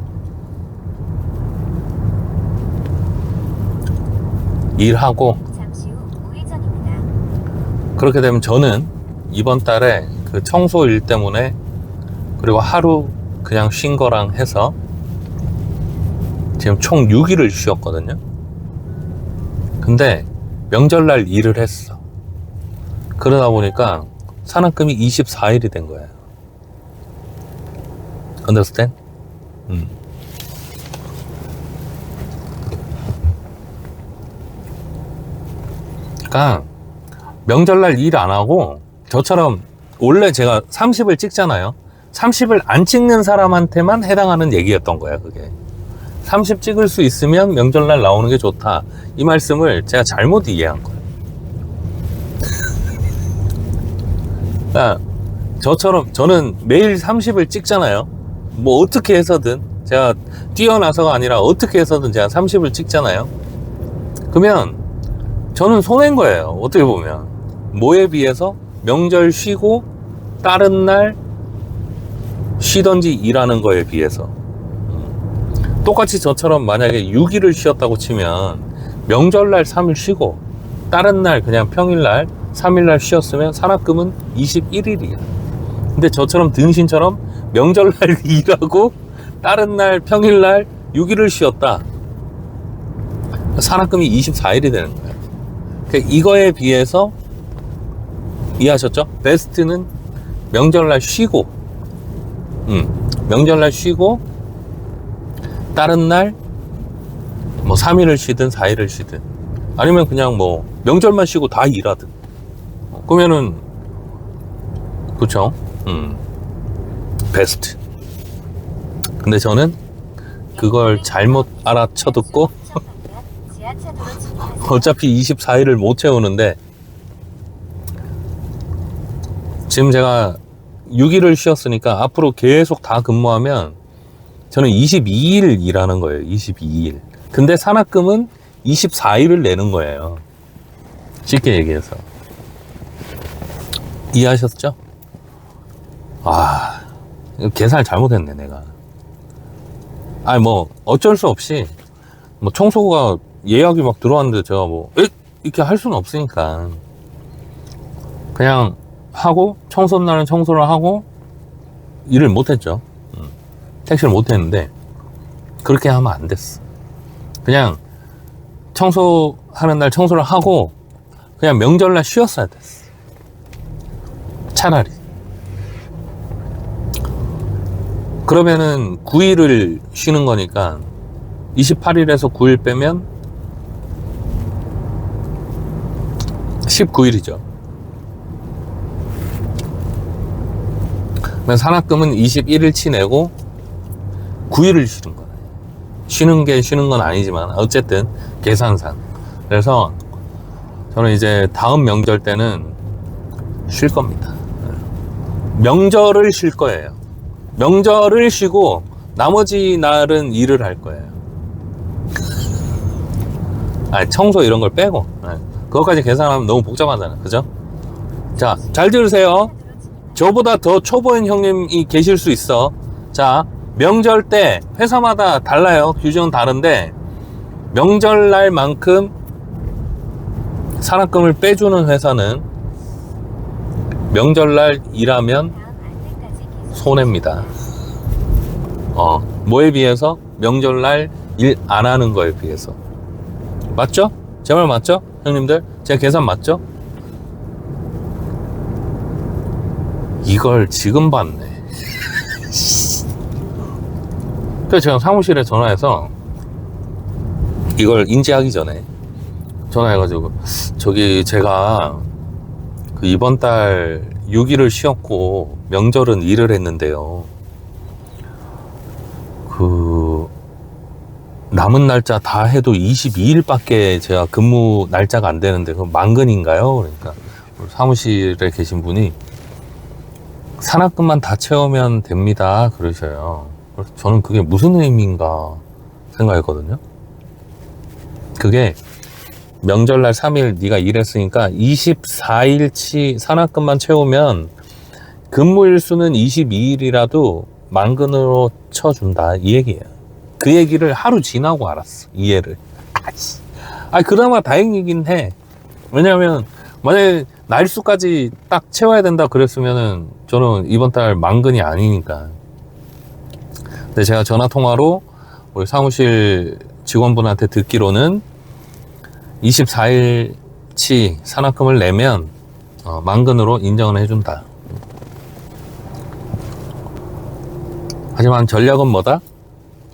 일하고 잠시 후 우회전입니다. 그렇게 되면 저는 이번 달에 그 청소 일 때문에 그리고 하루 그냥 쉰 거랑 해서 지금 총 6일을 쉬었거든요. 근데 명절날 일을 했어. 그러다 보니까 산학금이 24일이 된 거예요. Understand? 그러니까 명절날 일 안 하고 저처럼 원래 제가 30을 찍잖아요. 30을 안 찍는 사람한테만 해당하는 얘기였던 거야 그게. 30 찍을 수 있으면 명절날 나오는 게 좋다 이 말씀을 제가 잘못 이해한 거예요. 그러니까 저처럼 저는 매일 30을 찍잖아요. 뭐 어떻게 해서든 제가 뛰어나서가 아니라 어떻게 해서든 제가 30을 찍잖아요. 그러면 저는 손해인 거예요. 어떻게 보면 뭐에 비해서 명절 쉬고 다른 날 쉬던지 일하는 거에 비해서. 똑같이 저처럼 만약에 6일을 쉬었다고 치면 명절날 3일 쉬고 다른 날 그냥 평일날 3일날 쉬었으면 산학금은 21일이야. 근데 저처럼 등신처럼 명절날 일하고 다른 날 평일날 6일을 쉬었다. 산악금이 24일이 되는 거예요. 그러니까 이거에 비해서 이해하셨죠? 베스트는 명절날 쉬고, 명절날 쉬고, 다른 날, 뭐 3일을 쉬든 4일을 쉬든, 아니면 그냥 뭐 명절만 쉬고 다 일하든. 그러면은, 그쵸? 베스트. 근데 저는 그걸 잘못 알아쳐듣고, 지하차도로 진입하세요. 어차피 24일을 못 채우는데, 지금 제가 6일을 쉬었으니까 앞으로 계속 다 근무하면 저는 22일 일하는 거예요. 22일. 근데 산악금은 24일을 내는 거예요. 쉽게 얘기해서. 이해하셨죠? 아, 계산을 잘못했네, 내가. 아니, 뭐, 어쩔 수 없이, 뭐, 청소가 예약이 막 들어왔는데 제가 뭐, 이렇게 할 수는 없으니까. 그냥 하고, 청소 날은 청소를 하고, 일을 못했죠. 택시를 못했는데, 그렇게 하면 안 됐어. 그냥, 청소하는 날 청소를 하고, 그냥 명절날 쉬었어야 됐어. 차라리. 그러면은 9일을 쉬는 거니까 28일에서 9일 빼면 19일이죠. 그러면 산악금은 21일치 내고 9일을 쉬는 거예요. 쉬는 게 쉬는 건 아니지만 어쨌든 계산상. 그래서 저는 이제 다음 명절 때는 쉴 겁니다. 명절을 쉴 거예요. 명절을 쉬고 나머지 날은 일을 할 거예요. 아니, 청소 이런 걸 빼고. 그것까지 계산하면 너무 복잡하잖아요. 그죠? 자, 잘 들으세요. 저보다 더 초보인 형님이 계실 수 있어. 자, 명절 때 회사마다 달라요. 규정은 다른데 명절날만큼 산악금을 빼주는 회사는 명절날 일하면 다음 안내까지 계속 손해입니다. 뭐에 비해서? 명절날 일 안 하는 거에 비해서. 맞죠? 제 말 맞죠? 형님들? 제 계산 맞죠? 이걸 지금 봤네. 그래서 제가 사무실에 전화해서 이걸 인지하기 전에 전화해가지고, 저기 제가 그 이번 달 6일을 쉬었고 명절은 일을 했는데요, 그 남은 날짜 다 해도 22일밖에 제가 근무 날짜가 안 되는데 그건 만근인가요? 그러니까 사무실에 계신 분이 산악금만 다 채우면 됩니다 그러셔요. 그래서 저는 그게 무슨 의미인가 생각했거든요. 그게 명절날 3일 네가 일했으니까 24일치 산악금만 채우면 근무일 수는 22일이라도 만근으로 쳐준다, 이 얘기예요. 그 얘기를 하루 지나고 알았어, 이해를. 그나마 다행이긴 해. 왜냐면 만약에 날수까지 딱 채워야 된다 그랬으면은 저는 이번 달 만근이 아니니까. 근데 제가 전화통화로 우리 사무실 직원분한테 듣기로는 24일치 산악금을 내면 만근으로 인정을 해준다. 하지만 전략은 뭐다?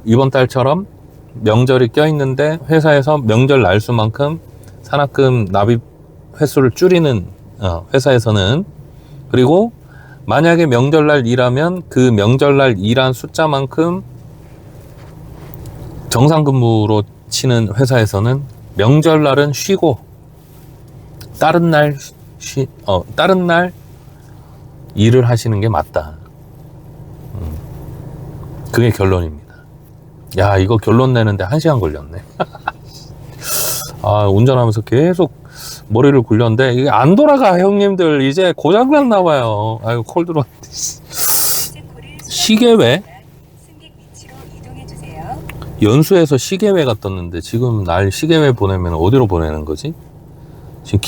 이번 달처럼 명절이 껴있는데 회사에서 명절 날수만큼 산악금 납입 횟수를 줄이는 회사에서는, 그리고 만약에 명절날 일하면 그 명절날 일한 숫자만큼 정상근무로 치는 회사에서는 명절날은 쉬고 다른 날 다른 날 일을 하시는 게 맞다. 그게 결론입니다. 야, 이거 결론 내는데 1시간 걸렸네. 운전하면서 계속 머리를 굴렸는데 이게 안 돌아가, 형님들. 이제 고장났나 봐요. 아이고, 콜 들어왔는데. 시계외? 승객 위치로 이동해 주세요. 연수에서 시계외가 떴는데 지금 날 시계외 보내면 어디로 보내는 거지? 지금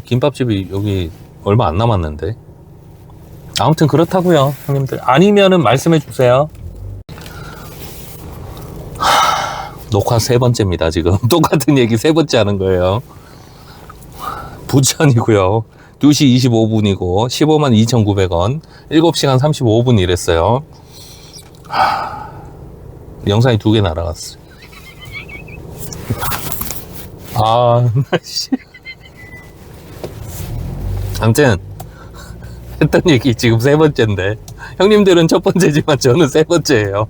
김밥집이 여기 얼마 안 남았는데. 아무튼 그렇다고요, 형님들. 아니면은 말씀해 주세요. 녹화 3번째입니다, 지금. 똑같은 얘기 3번째 하는 거예요. 부천이고요. 2시 25분이고, 15만 2,900원. 7시간 35분 일했어요. 영상이 2개 날아갔어요. 씨. 아무튼, 했던 얘기 지금 3번째인데, 형님들은 첫 번째지만 저는 3번째예요.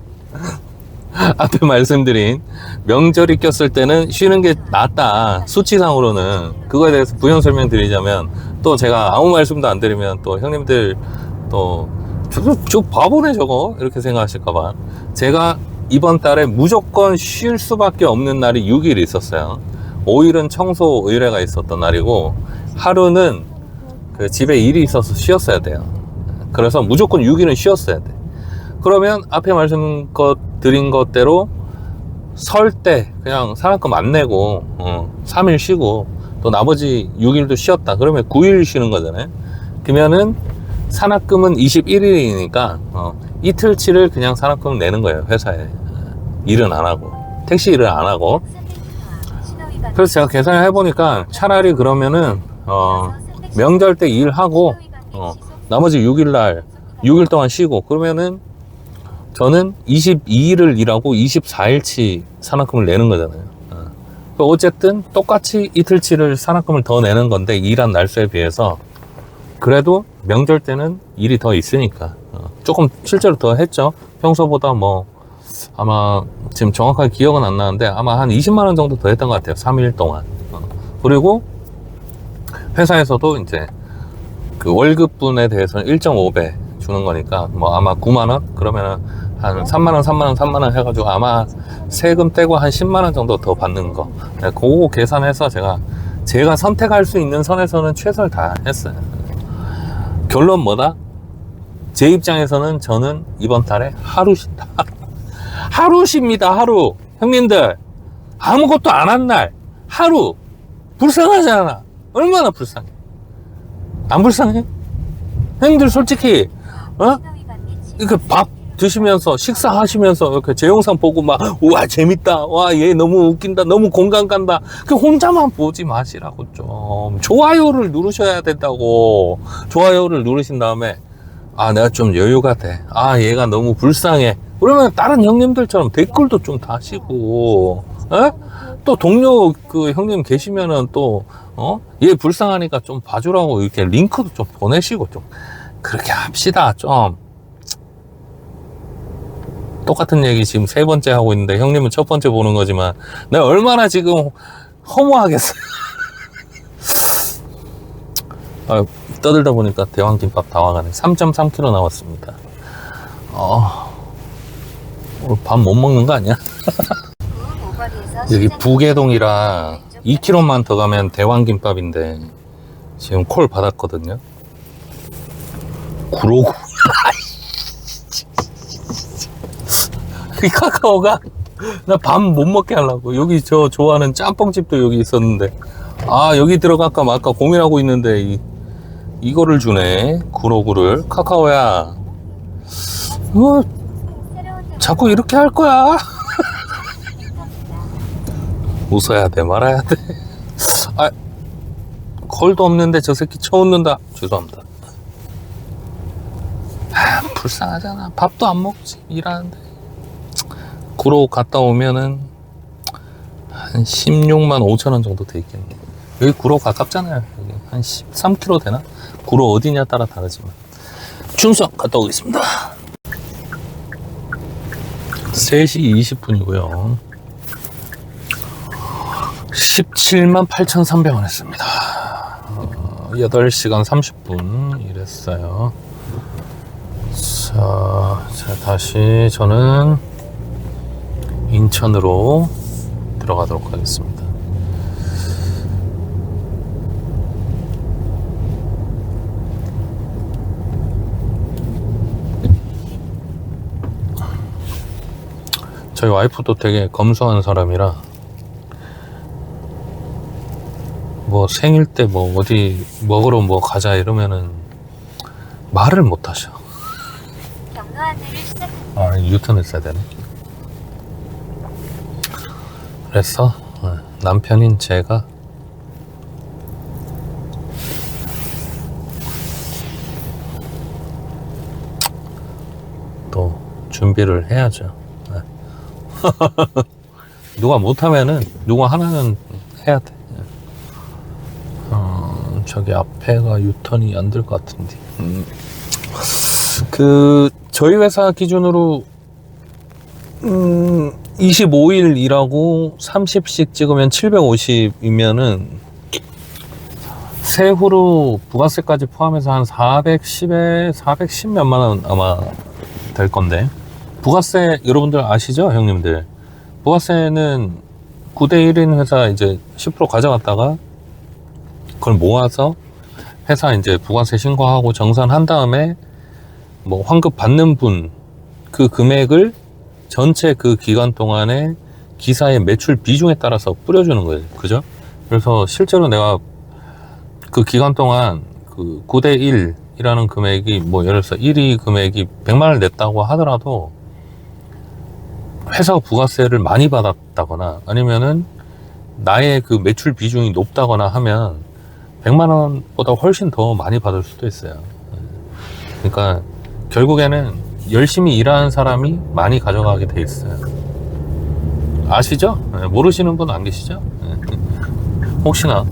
앞에 말씀드린 명절이 꼈을 때는 쉬는 게 낫다. 수치상으로는. 그거에 대해서 부연 설명드리자면, 또 제가 아무 말씀도 안 드리면 또 형님들 또 저 바보네 저거 이렇게 생각하실까봐, 제가 이번 달에 무조건 쉴 수밖에 없는 날이 6일 있었어요. 5일은 청소 의뢰가 있었던 날이고, 하루는 그 집에 일이 있어서 쉬었어야 돼요. 그래서 무조건 6일은 쉬었어야 돼. 그러면 앞에 드린 것대로 설 때 그냥 산악금 안 내고 3일 쉬고 또 나머지 6일도 쉬었다. 그러면 9일 쉬는 거잖아요. 그러면은 산악금은 21일이니까 이틀치를 그냥 산악금 내는 거예요, 회사에. 일은 안 하고, 택시 일을 안 하고. 그래서 제가 계산을 해보니까 차라리 그러면은 명절 때 일하고 나머지 6일 동안 쉬고, 그러면은 저는 22일을 일하고 24일치 산악금을 내는 거잖아요. 어쨌든 똑같이 이틀치를 산악금을 더 내는 건데, 일한 날수에 비해서 그래도 명절 때는 일이 더 있으니까 조금 실제로 더 했죠. 평소보다 뭐 아마 지금 정확하게 기억은 안 나는데 아마 한 20만 원 정도 더 했던 것 같아요, 3일 동안. 그리고 회사에서도 이제 그 월급분에 대해서는 1.5배 주는 거니까 뭐 아마 9만 원? 그러면은 한 3만 원, 3만 원, 3만 원 해가지고 아마 세금 떼고 한 10만 원 정도 더 받는 거. 그거 계산해서 제가 선택할 수 있는 선에서는 최선을 다 했어요. 결론 뭐다? 제 입장에서는 저는 이번 달에 하루 쉰다. 하루 쉽니다, 하루. 형님들, 아무것도 안 한 날, 하루. 불쌍하지 않아? 얼마나 불쌍해? 안 불쌍해? 형님들 솔직히, 이렇게 밥 드시면서, 식사하시면서, 이렇게 제 영상 보고 막, 우와, 재밌다. 와, 얘 너무 웃긴다. 너무 공감 간다. 그 혼자만 보지 마시라고 좀. 좋아요를 누르셔야 된다고. 좋아요를 누르신 다음에, 아, 내가 좀 여유가 돼. 아, 얘가 너무 불쌍해. 그러면 다른 형님들처럼 댓글도 좀 다시고, 에? 또 동료 그 형님 계시면은 또, 얘 불쌍하니까 좀 봐주라고 이렇게 링크도 좀 보내시고 좀, 그렇게 합시다, 좀. 똑같은 얘기 지금 3번째 하고 있는데 형님은 첫 번째 보는 거지만 내가 얼마나 지금 허무하겠어요. 떠들다 보니까 대왕김밥 다 와가네. 3.3kg 나왔습니다. 오늘 밥 못 먹는 거 아니야? 여기 부계동이라 2km만 더 가면 대왕김밥인데 지금 콜 받았거든요. 구로구. 이 카카오가 나 밥 못 먹게 하려고. 여기 저 좋아하는 짬뽕집도 여기 있었는데, 아, 여기 들어갈까 말까 고민하고 있는데 이거를 주네. 구로구를. 카카오야, 자꾸 이렇게 할 거야? 웃어야 돼, 말아야 돼? 아, 콜도 없는데 저 새끼 쳐웃는다. 죄송합니다. 불쌍하잖아. 밥도 안 먹지, 일하는데. 구로 갔다 오면은 한 16만 5천 원 정도 돼 있겠네. 여기 구로 가깝잖아요. 여기 한 13km 되나? 구로 어디냐 따라 다르지만. 충성 갔다 오겠습니다. 3시 20분이고요. 17만 8,300원 했습니다. 8시간 30분 일했어요. 자, 다시 저는 인천으로 들어가도록 하겠습니다. 저희 와이프도 되게 검소한 사람이라 뭐 생일 때 뭐 어디 먹으러 뭐 가자 이러면은 말을 못 하셔. 경로 안내를 시작합니다. 아, 유턴 했어야 되네. 그래서 남편인 제가 또 준비를 해야죠. 누가 못하면은 누가 하나는 해야 돼. 저기 앞에가 유턴이 안 될 것 같은데. 저희 회사 기준으로 25일 일하고 30씩 찍으면 750이면은 세후로 부가세까지 포함해서 한 410에 410 몇만 원 아마 될 건데, 부가세 여러분들 아시죠, 형님들? 부가세는 9대 1인 회사 이제 10% 가져갔다가 그걸 모아서 회사 이제 부가세 신고하고 정산한 다음에 뭐 환급 받는 분 그 금액을 전체 그 기간 동안에 기사의 매출 비중에 따라서 뿌려주는 거예요. 그죠? 그래서 실제로 내가 그 기간 동안 그 9대 1이라는 금액이 뭐 예를 들어서 1위 금액이 100만 원을 냈다고 하더라도 회사가 부가세를 많이 받았다거나 아니면은 나의 그 매출 비중이 높다거나 하면 100만 원보다 훨씬 더 많이 받을 수도 있어요. 그러니까 결국에는 열심히 일하는 사람이 많이 가져가게 돼 있어요. 아시죠? 모르시는 분 안 계시죠? 혹시나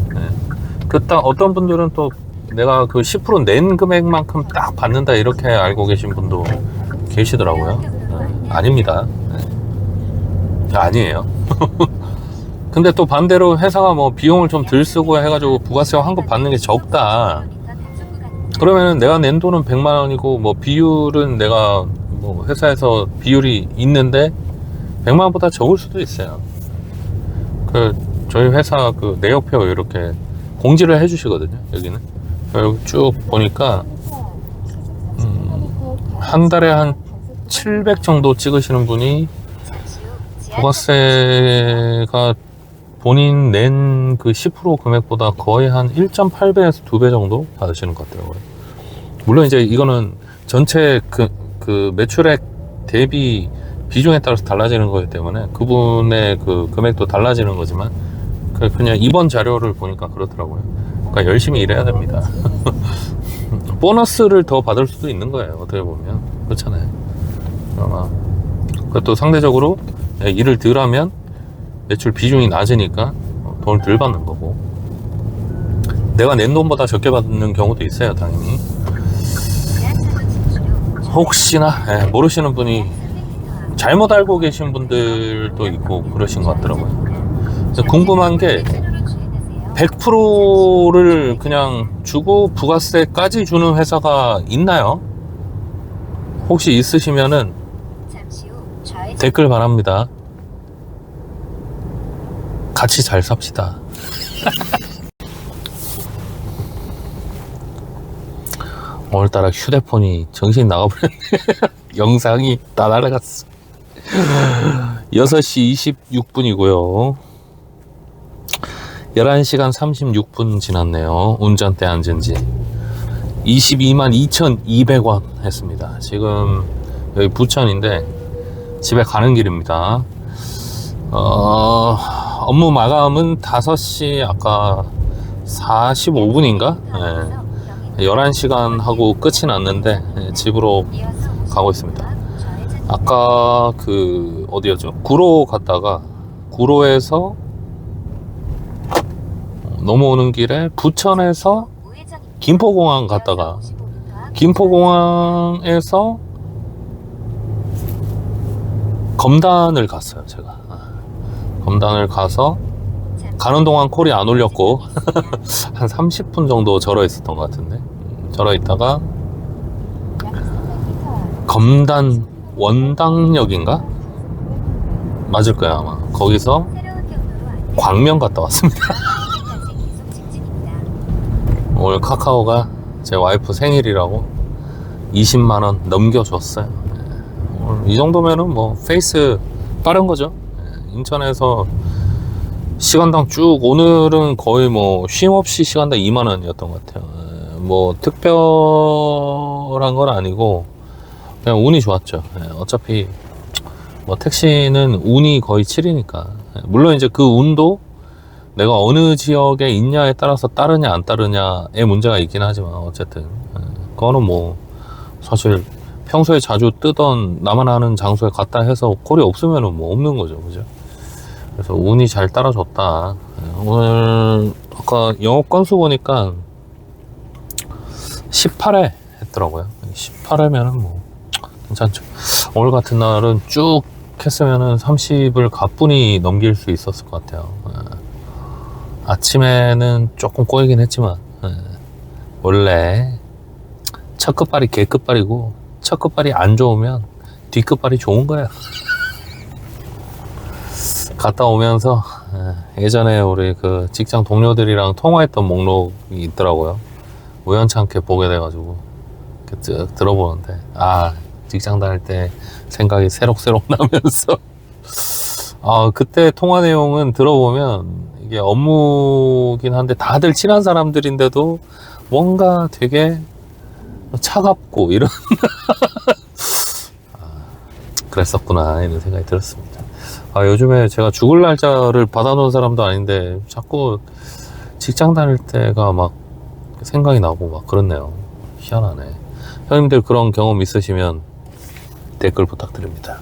딱 어떤 분들은 또 내가 그 10% 낸 금액만큼 딱 받는다 이렇게 알고 계신 분도 계시더라고요. 아닙니다. 아니에요. 근데 또 반대로 회사가 뭐 비용을 좀 덜 쓰고 해가지고 부가세와 환급 받는 게 적다, 그러면은 내가 낸 돈은 100만 원이고 뭐 비율은 내가 뭐 회사에서 비율이 있는데 100만 원보다 적을 수도 있어요. 저희 회사 그 내역표 이렇게 공지를 해주시거든요. 여기는 여기 쭉 보니까 한 달에 한 700 정도 찍으시는 분이 부가세가 본인 낸 그 10% 금액보다 거의 한 1.8배에서 2배 정도 받으시는 것 같더라고요. 물론 이제 이거는 전체 그 매출액 대비 비중에 따라서 달라지는 거기 때문에 그분의 그 금액도 달라지는 거지만 그냥 이번 자료를 보니까 그렇더라고요. 그러니까 열심히 일해야 됩니다. 보너스를 더 받을 수도 있는 거예요. 어떻게 보면 그렇잖아요. 아마 그것도 상대적으로 일을 덜 하면 매출 비중이 낮으니까 돈을 덜 받는 거고, 내가 낸 돈보다 적게 받는 경우도 있어요, 당연히. 혹시나 모르시는 분이 잘못 알고 계신 분들도 있고 그러신 것 같더라고요. 그래서 궁금한 게 100%를 그냥 주고 부가세까지 주는 회사가 있나요? 혹시 있으시면은 댓글 바랍니다. 같이 잘 삽시다. 오늘따라 휴대폰이 정신이 나가버렸네. 영상이 다 날아갔어. 6시 26분이고요 11시간 36분 지났네요. 운전대 앉은지 22만 2,200원 했습니다. 지금 여기 부천인데 집에 가는 길입니다. 업무 마감은 5시 아까 45분인가? 11시간 하고 끝이 났는데 집으로 가고 있습니다. 아까 그 어디였죠? 구로 갔다가 구로에서 넘어오는 길에 부천에서 김포공항 갔다가 김포공항에서 검단을 갔어요. 제가 검단을 가서 가는 동안 콜이 안 울렸고 한 30분 정도 절어 있었던 것 같은데, 절어 있다가 검단 원당역인가? 맞을 거야 아마. 거기서 광명 갔다 왔습니다. 오늘 카카오가 제 와이프 생일이라고 20만원 넘겨줬어요. 오늘 이 정도면은 뭐 페이스 빠른 거죠. 인천에서 시간당 쭉, 오늘은 거의 뭐 쉼 없이 시간당 2만원이었던 것 같아요. 뭐 특별한 건 아니고 그냥 운이 좋았죠. 어차피 뭐 택시는 운이 거의 7이니까 물론 이제 그 운도 내가 어느 지역에 있냐에 따라서 따르냐 안 따르냐의 문제가 있긴 하지만 어쨌든 그거는 뭐 사실 평소에 자주 뜨던 나만 아는 장소에 갔다 해서 콜이 없으면은 뭐 없는 거죠, 그죠? 그래서 운이 잘 따라줬다. 오늘 아까 영업 건수 보니까 18회 했더라고요. 18회면은 뭐 괜찮죠. 오늘 같은 날은 쭉 했으면은 30을 가뿐히 넘길 수 있었을 것 같아요. 아침에는 조금 꼬이긴 했지만 원래 첫 끝발이 개 끝발이고 첫 끝발이 안 좋으면 뒤 끝발이 좋은 거야. 갔다 오면서 예전에 우리 그 직장 동료들이랑 통화했던 목록이 있더라고요. 우연찮게 보게 돼가지고 이렇게 쭉 들어보는데 직장 다닐 때 생각이 새록새록 나면서 그때 통화 내용은 들어보면 이게 업무긴 한데 다들 친한 사람들인데도 뭔가 되게 차갑고 이런 그랬었구나 이런 생각이 들었습니다. 요즘에 제가 죽을 날짜를 받아놓은 사람도 아닌데 자꾸 직장 다닐 때가 막 생각이 나고 막 그렇네요. 희한하네. 형님들 그런 경험 있으시면 댓글 부탁드립니다.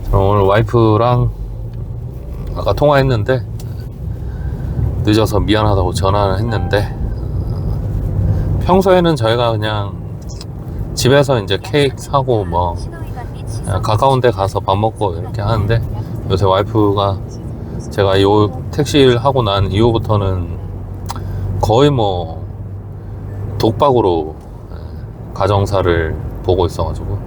저는 오늘 와이프랑 아까 통화했는데 늦어서 미안하다고 전화를 했는데 평소에는 저희가 그냥 집에서 이제 케이크 사고 뭐 가까운 데 가서 밥 먹고 이렇게 하는데 요새 와이프가 제가 요 택시를 하고 난 이후부터는 거의 뭐 독박으로 가정사를 보고 있어가지고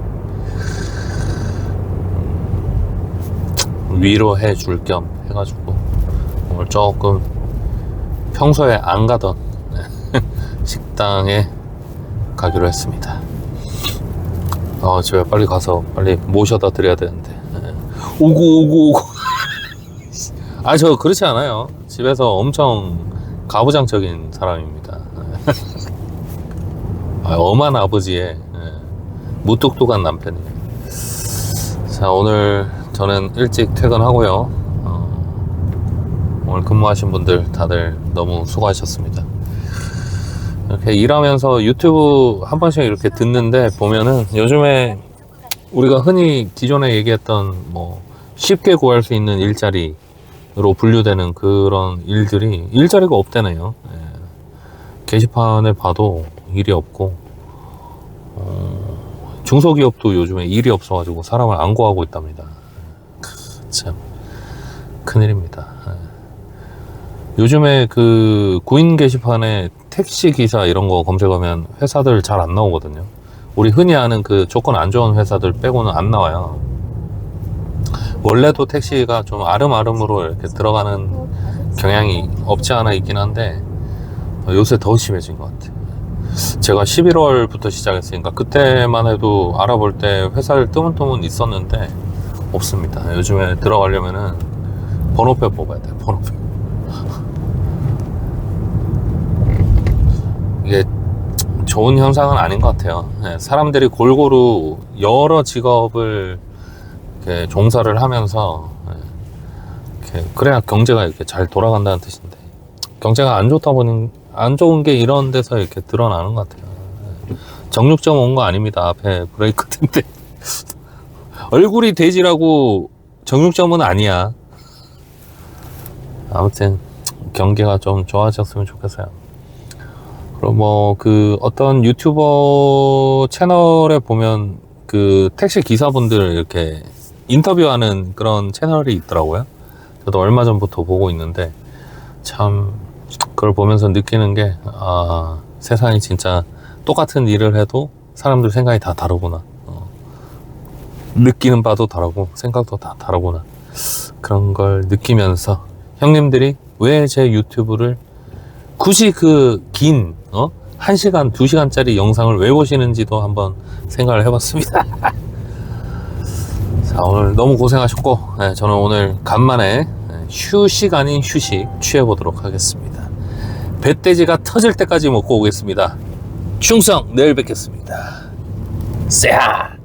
위로해 줄 겸 해가지고 오늘 조금 평소에 안 가던 식당에 가기로 했습니다. 집에 빨리 가서 빨리 모셔다 드려야 되는데 오고 저 그렇지 않아요. 집에서 엄청 가부장적인 사람입니다. 엄한 아버지의 무뚝뚝한 남편이에요. 자, 오늘 저는 일찍 퇴근하고요. 오늘 근무하신 분들 다들 너무 수고하셨습니다. 이렇게 일하면서 유튜브 한 번씩 이렇게 듣는데 보면은 요즘에 우리가 흔히 기존에 얘기했던 뭐 쉽게 구할 수 있는 일자리로 분류되는 그런 일들이 일자리가 없대네요. 게시판에 봐도 일이 없고 중소기업도 요즘에 일이 없어가지고 사람을 안 구하고 있답니다. 참 큰일입니다. 요즘에 그 구인 게시판에 택시 기사 이런 거 검색하면 회사들 잘 안 나오거든요. 우리 흔히 아는 그 조건 안 좋은 회사들 빼고는 안 나와요. 원래도 택시가 좀 아름아름으로 이렇게 들어가는 경향이 없지 않아 있긴 한데 요새 더 심해진 것 같아요. 제가 11월부터 시작했으니까 그때만 해도 알아볼 때 회사를 뜨문뜨문 있었는데 없습니다. 요즘에 들어가려면은 번호표 뽑아야 돼요. 번호표. 이게 좋은 현상은 아닌 것 같아요. 사람들이 골고루 여러 직업을 이렇게 종사를 하면서 이렇게 그래야 경제가 이렇게 잘 돌아간다는 뜻인데 경제가 안 좋다 보니 안 좋은 게 이런 데서 이렇게 드러나는 것 같아요. 정육점 온 거 아닙니다. 앞에 브레이크 텐데 얼굴이 돼지라고 정육점은 아니야. 아무튼 경기가 좀 좋아졌으면 좋겠어요. 그리고 뭐 그 어떤 유튜버 채널에 보면 그 택시 기사분들 이렇게 인터뷰하는 그런 채널이 있더라고요. 저도 얼마 전부터 보고 있는데 참 그걸 보면서 느끼는 게 세상이 진짜 똑같은 일을 해도 사람들 생각이 다 다르구나. 느끼는 바도 다르고 생각도 다 다르구나. 그런 걸 느끼면서 형님들이 왜 제 유튜브를 굳이 그 긴 1시간, 2시간짜리 영상을 왜 보시는지도 한번 생각을 해봤습니다. 자, 오늘 너무 고생하셨고 저는 오늘 간만에 휴식 아닌 휴식 취해보도록 하겠습니다. 배돼지가 터질 때까지 먹고 오겠습니다. 충성! 내일 뵙겠습니다. 쎄야!